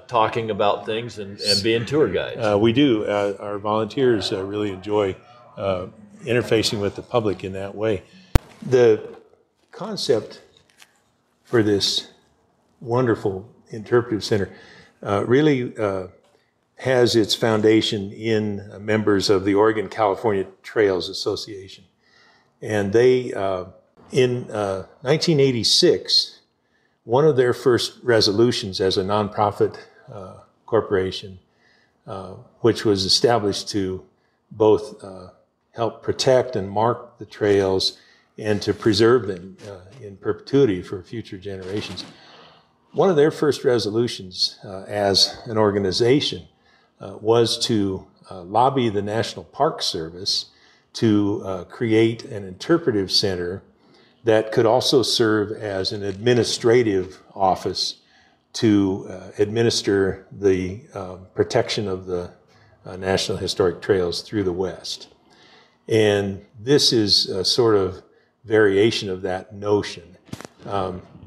S2: talking about things and being tour guides.
S3: We do. Our volunteers really enjoy interfacing with the public in that way. The concept for this wonderful interpretive center really has its foundation in members of the Oregon-California Trails Association. And they, in 1986, one of their first resolutions as a nonprofit corporation, which was established to both help protect and mark the trails and to preserve them in perpetuity for future generations. One of their first resolutions as an organization was to lobby the National Park Service to create an interpretive center that could also serve as an administrative office to administer the protection of the National Historic Trails through the West. And this is a sort of variation of that notion.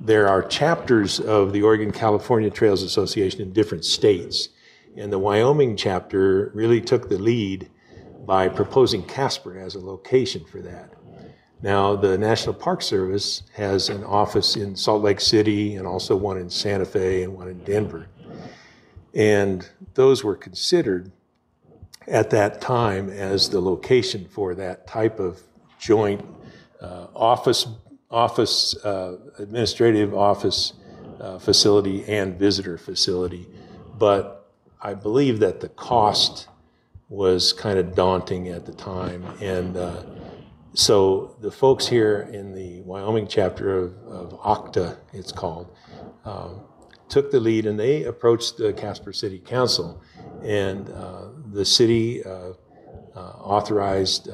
S3: There are chapters of the Oregon-California Trails Association in different states, and the Wyoming chapter really took the lead by proposing Casper as a location for that. Now, the National Park Service has an office in Salt Lake City and also one in Santa Fe and one in Denver. And those were considered at that time as the location for that type of joint administrative office facility and visitor facility. But I believe that the cost was kind of daunting at the time. And so the folks here in the Wyoming chapter of OCTA, it's called, took the lead, and they approached the Casper City Council. And the city authorized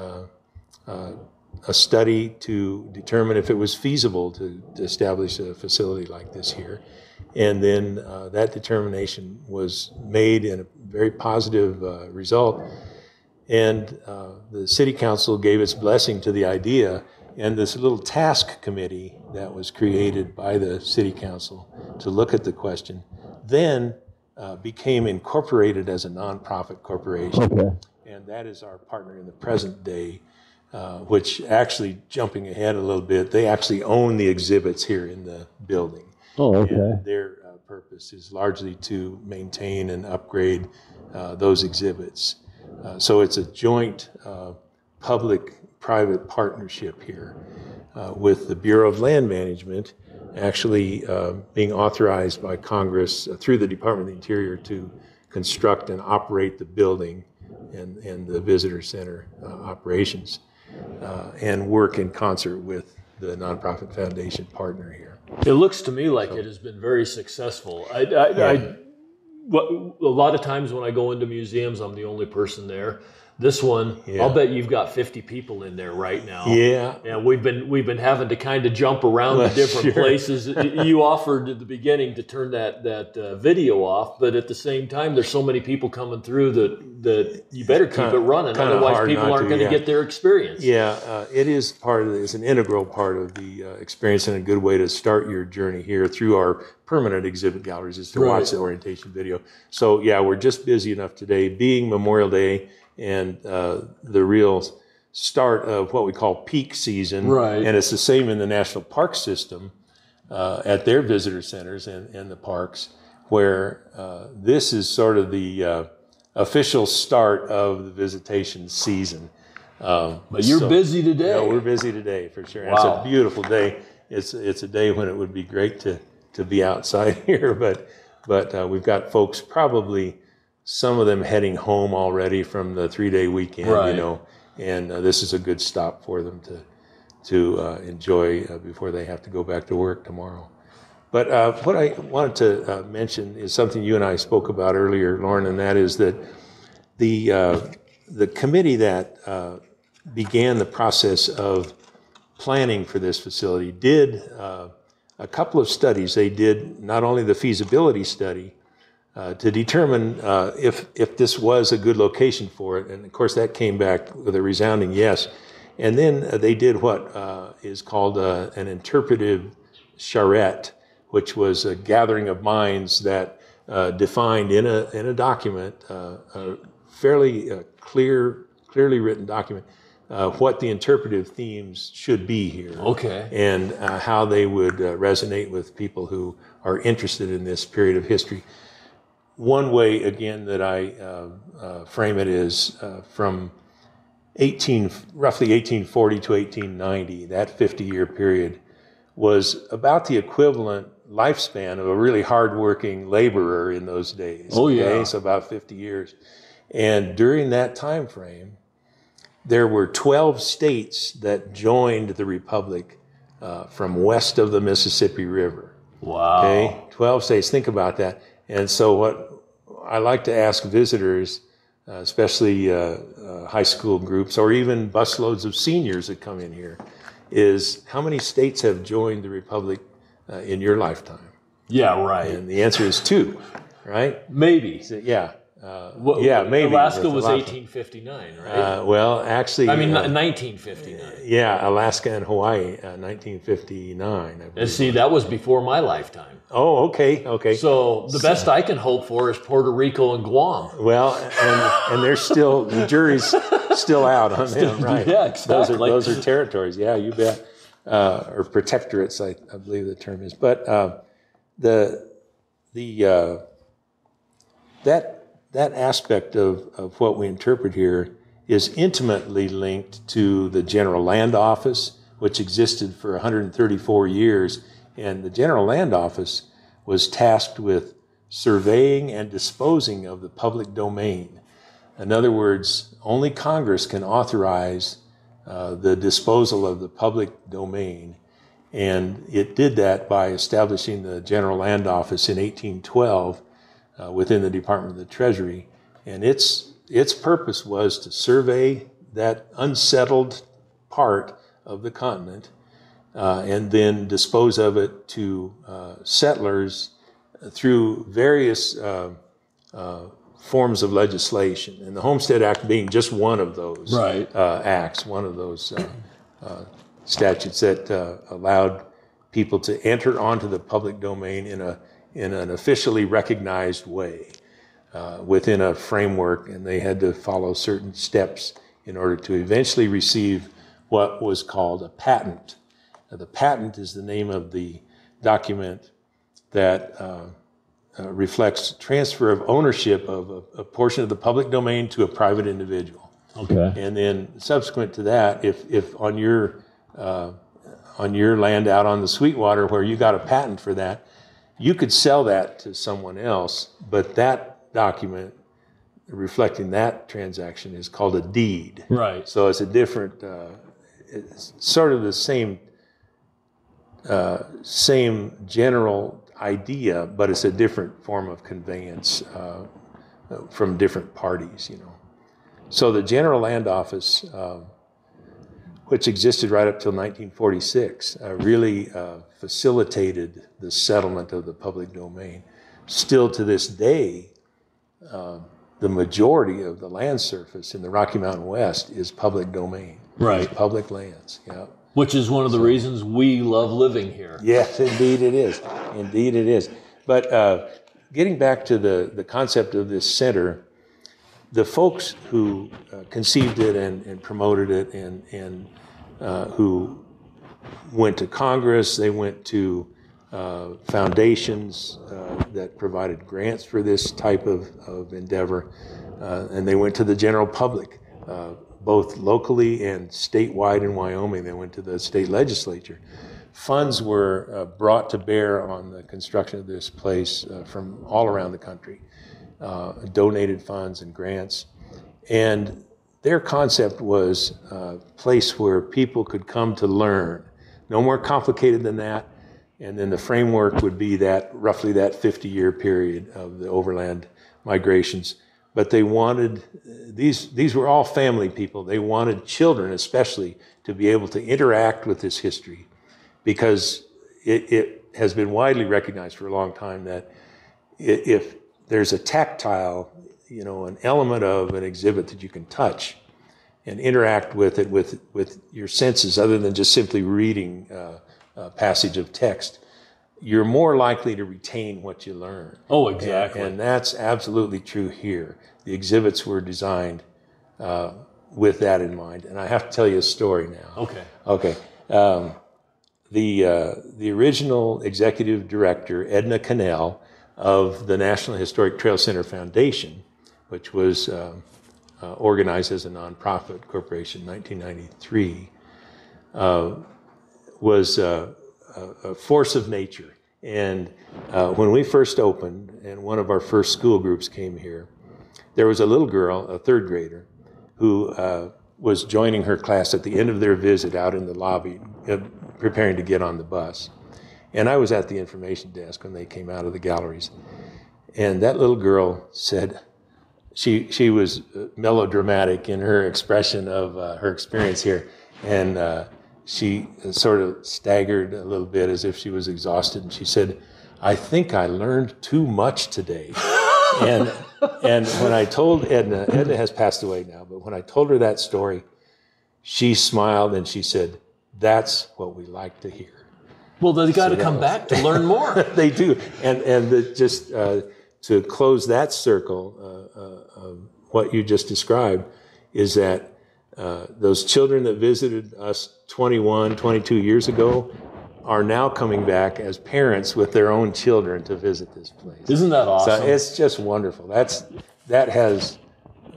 S3: a study to determine if it was feasible to establish a facility like this here. And then that determination was made in a very positive result. And the city council gave its blessing to the idea, and this little task committee that was created by the city council to look at the question then became incorporated as a nonprofit corporation. Okay. And that is our partner in the present day, which actually, jumping ahead a little bit, they actually own the exhibits here in the building.
S2: Oh, okay.
S3: And their purpose is largely to maintain and upgrade those exhibits. So it's a joint public-private partnership here with the Bureau of Land Management actually being authorized by Congress through the Department of the Interior to construct and operate the building and the visitor center operations and work in concert with the nonprofit foundation partner here.
S2: It looks to me like it has been very successful. A lot of times when I go into museums, I'm the only person there. This one,
S3: Yeah.
S2: I'll bet you've got 50 people in there right now.
S3: Yeah.
S2: And we've been having to kind of jump around to different
S3: Sure.
S2: places. You offered at the beginning to turn that video off, but at the same time, there's so many people coming through that you better keep it running. Otherwise, people aren't going to get their experience.
S3: Yeah, it is it's an integral part of the experience and a good way to start your journey here through our permanent exhibit galleries is to watch the orientation video. So yeah, we're just busy enough today, being Memorial Day and the real start of what we call peak season.
S2: Right.
S3: And it's the same in the National Park System at their visitor centers and the parks, where this is sort of the official start of the visitation season.
S2: But you're busy today.
S3: Yeah, we're busy today for sure.
S2: Wow.
S3: It's a beautiful day. It's a day when it would be great to be outside here, but we've got folks, probably some of them heading home already from the 3-day weekend,
S2: Right.
S3: and this is a good stop for them to enjoy before they have to go back to work tomorrow. But what I wanted to mention is something you and I spoke about earlier, Loren, and that is that the committee that began the process of planning for this facility did a couple of studies. They did not only the feasibility study to determine if this was a good location for it, and of course that came back with a resounding yes. And then they did what is called an interpretive charrette, which was a gathering of minds that defined in a document, a fairly clearly written document, what the interpretive themes should be here.
S2: Okay.
S3: And how they would resonate with people who are interested in this period of history. One way, again, that I frame it is from roughly 1840 to 1890, that 50-year period was about the equivalent lifespan of a really hardworking laborer in those days.
S2: Oh, yeah.
S3: Okay? So about 50 years. And during that time frame, there were 12 states that joined the Republic from west of the Mississippi River.
S2: Wow.
S3: Okay, 12 states. Think about that. And so what I like to ask visitors, especially high school groups or even busloads of seniors that come in here, is how many states have joined the Republic in your lifetime?
S2: Yeah, right.
S3: And the answer is 2, right?
S2: Maybe.
S3: So, yeah. Yeah, maybe.
S2: Alaska was 1859, right?
S3: Well, actually...
S2: 1959.
S3: Yeah, Alaska and Hawaii, 1959. I believe.
S2: And see, that was before my lifetime.
S3: Oh, okay.
S2: So the best I can hope for is Puerto Rico and Guam.
S3: Well, and there's still, the jury's still out on them, right?
S2: Yeah, exactly.
S3: Those are territories, yeah, you bet. Or protectorates, I believe the term is. But that aspect of what we interpret here is intimately linked to the General Land Office, which existed for 134 years. And the General Land Office was tasked with surveying and disposing of the public domain. In other words, only Congress can authorize the disposal of the public domain. And it did that by establishing the General Land Office in 1812 within the Department of the Treasury. And its purpose was to survey that unsettled part of the continent and then dispose of it to settlers through various forms of legislation. And the Homestead Act being just one of those acts, one of those statutes that allowed people to enter onto the public domain in an officially recognized way within a framework, and they had to follow certain steps in order to eventually receive what was called a patent. Now, the patent is the name of the document that reflects transfer of ownership of a portion of the public domain to a private individual.
S2: Okay.
S3: And then subsequent to that, if on your land out on the Sweetwater where you got a patent for that, you could sell that to someone else, but that document reflecting that transaction is called a deed.
S2: Right.
S3: So it's a different, it's sort of the same general idea, but it's a different form of conveyance from different parties, So the General Land Office, which existed right up till 1946, really facilitated the settlement of the public domain. Still to this day, the majority of the land surface in the Rocky Mountain West is public domain.
S2: Right.
S3: It's public lands, yeah.
S2: Which is one of the reasons we love living here.
S3: Yes, indeed it is. Indeed it is. But getting back to the concept of this center, the folks who conceived it and promoted it and who went to Congress, they went to foundations that provided grants for this type of endeavor, and they went to the general public, both locally and statewide in Wyoming. They went to the state legislature. Funds were brought to bear on the construction of this place from all around the country, donated funds and grants. And their concept was a place where people could come to learn. No more complicated than that. And then the framework would be that roughly that 50-year period of the overland migrations. But they wanted, these were all family people. They wanted children especially to be able to interact with this history, because it has been widely recognized for a long time that if there's a tactile, an element of an exhibit that you can touch and interact with it with your senses other than just simply reading a passage of text, you're more likely to retain what you learn.
S2: Oh, exactly.
S3: And that's absolutely true here. The exhibits were designed with that in mind. And I have to tell you a story now.
S2: Okay.
S3: The original executive director, Edna Cannell, of the National Historic Trail Center Foundation, which was organized as a nonprofit corporation in 1993, was a force of nature. And when we first opened, and one of our first school groups came here, there was a little girl, a third grader, who was joining her class at the end of their visit out in the lobby, preparing to get on the bus. And I was at the information desk when they came out of the galleries. And that little girl said, she was melodramatic in her expression of her experience here. And she sort of staggered a little bit as if she was exhausted. And she said, "I think I learned too much today." and when I told Edna has passed away now, but when I told her that story, she smiled and she said, "That's what we like to hear."
S2: Well, they got to come back to learn more.
S3: They do. And just to close that circle of what you just described is that those children that visited us 21, 22 years ago are now coming back as parents with their own children to visit this place.
S2: Isn't that awesome?
S3: So it's just wonderful. That has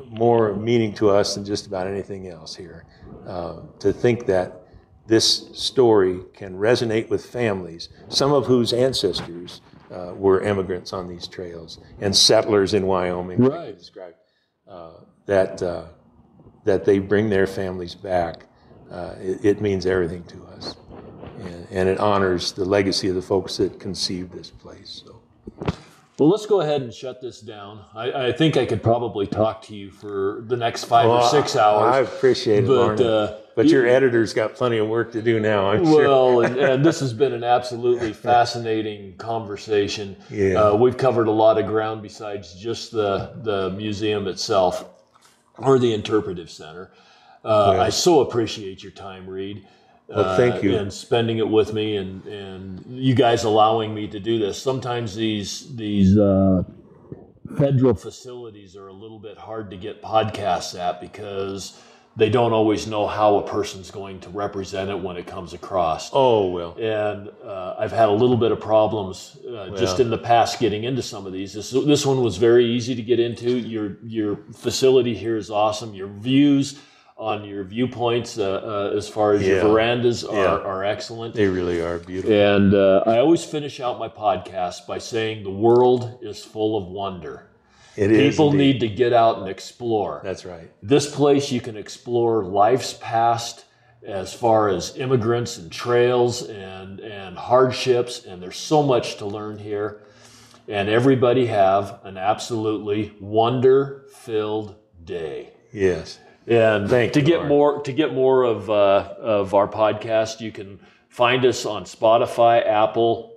S3: more meaning to us than just about anything else here. To think that this story can resonate with families, some of whose ancestors were immigrants on these trails and settlers in Wyoming,
S2: right,
S3: like you described, that they bring their families back. It means everything to us. And it honors the legacy of the folks that conceived this place. So.
S2: Well, let's go ahead and shut this down. I think I could probably talk to you for the next 5 or 6 hours.
S3: I appreciate it, Loren. But your editor's got plenty of work to do now, I'm sure.
S2: Well, and this has been an absolutely fascinating conversation.
S3: Yeah.
S2: We've covered a lot of ground besides just the museum itself or the Interpretive Center. I so appreciate your time, Reed.
S3: Well, thank you.
S2: And spending it with me and you guys allowing me to do this. Sometimes these federal facilities are a little bit hard to get podcasts at because they don't always know how a person's going to represent it when it comes across.
S3: Oh, well.
S2: And I've had a little bit of problems just in the past getting into some of these. This one was very easy to get into. Your facility here is awesome. Your views on your viewpoints as far as your verandas are excellent.
S3: They really are beautiful.
S2: And I always finish out my podcast by saying the world is full of wonder. People need to get out and explore.
S3: That's right.
S2: This place you can explore life's past as far as immigrants and trails and hardships, and there's so much to learn here. And everybody have an absolutely wonder-filled day.
S3: Yes.
S2: And
S3: Thank
S2: to
S3: you,
S2: get
S3: Loren.
S2: more of our podcast, you can find us on Spotify, Apple,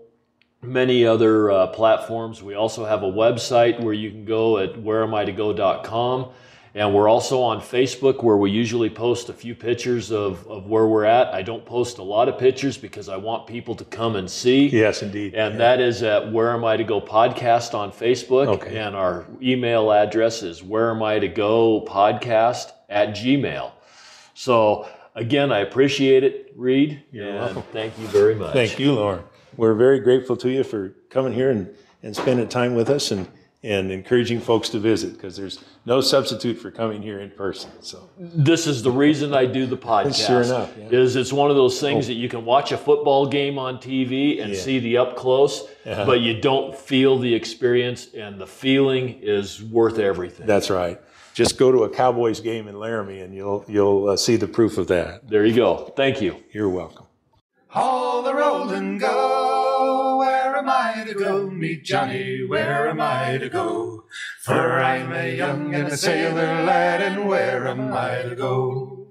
S2: many other platforms. We also have a website where you can go at whereamitogo.com. And we're also on Facebook, where we usually post a few pictures of where we're at. I don't post a lot of pictures because I want people to come and see.
S3: Yes, indeed.
S2: And that is at Where Am I to Go Podcast on Facebook.
S3: Okay.
S2: And our email address is whereamitogo podcast@gmail. So again, I appreciate it, Reed.
S3: You're welcome.
S2: Thank you very much.
S3: Thank you, Loren. We're very grateful to you for coming here and spending time with us and encouraging folks to visit, because there's no substitute for coming here in person. So
S2: this is the reason I do the podcast.
S3: Sure enough, yeah.
S2: Is it's one of those things that you can watch a football game on TV and see the up close, but you don't feel the experience, and the feeling is worth everything.
S3: that's right. Just go to a Cowboys game in Laramie and you'll see the proof of that.
S2: There you go. Thank you.
S3: You're welcome.
S1: All the roll and go, where am I to go? Meet Johnny, where am I to go? For I'm a young and a sailor lad, and where am I to go?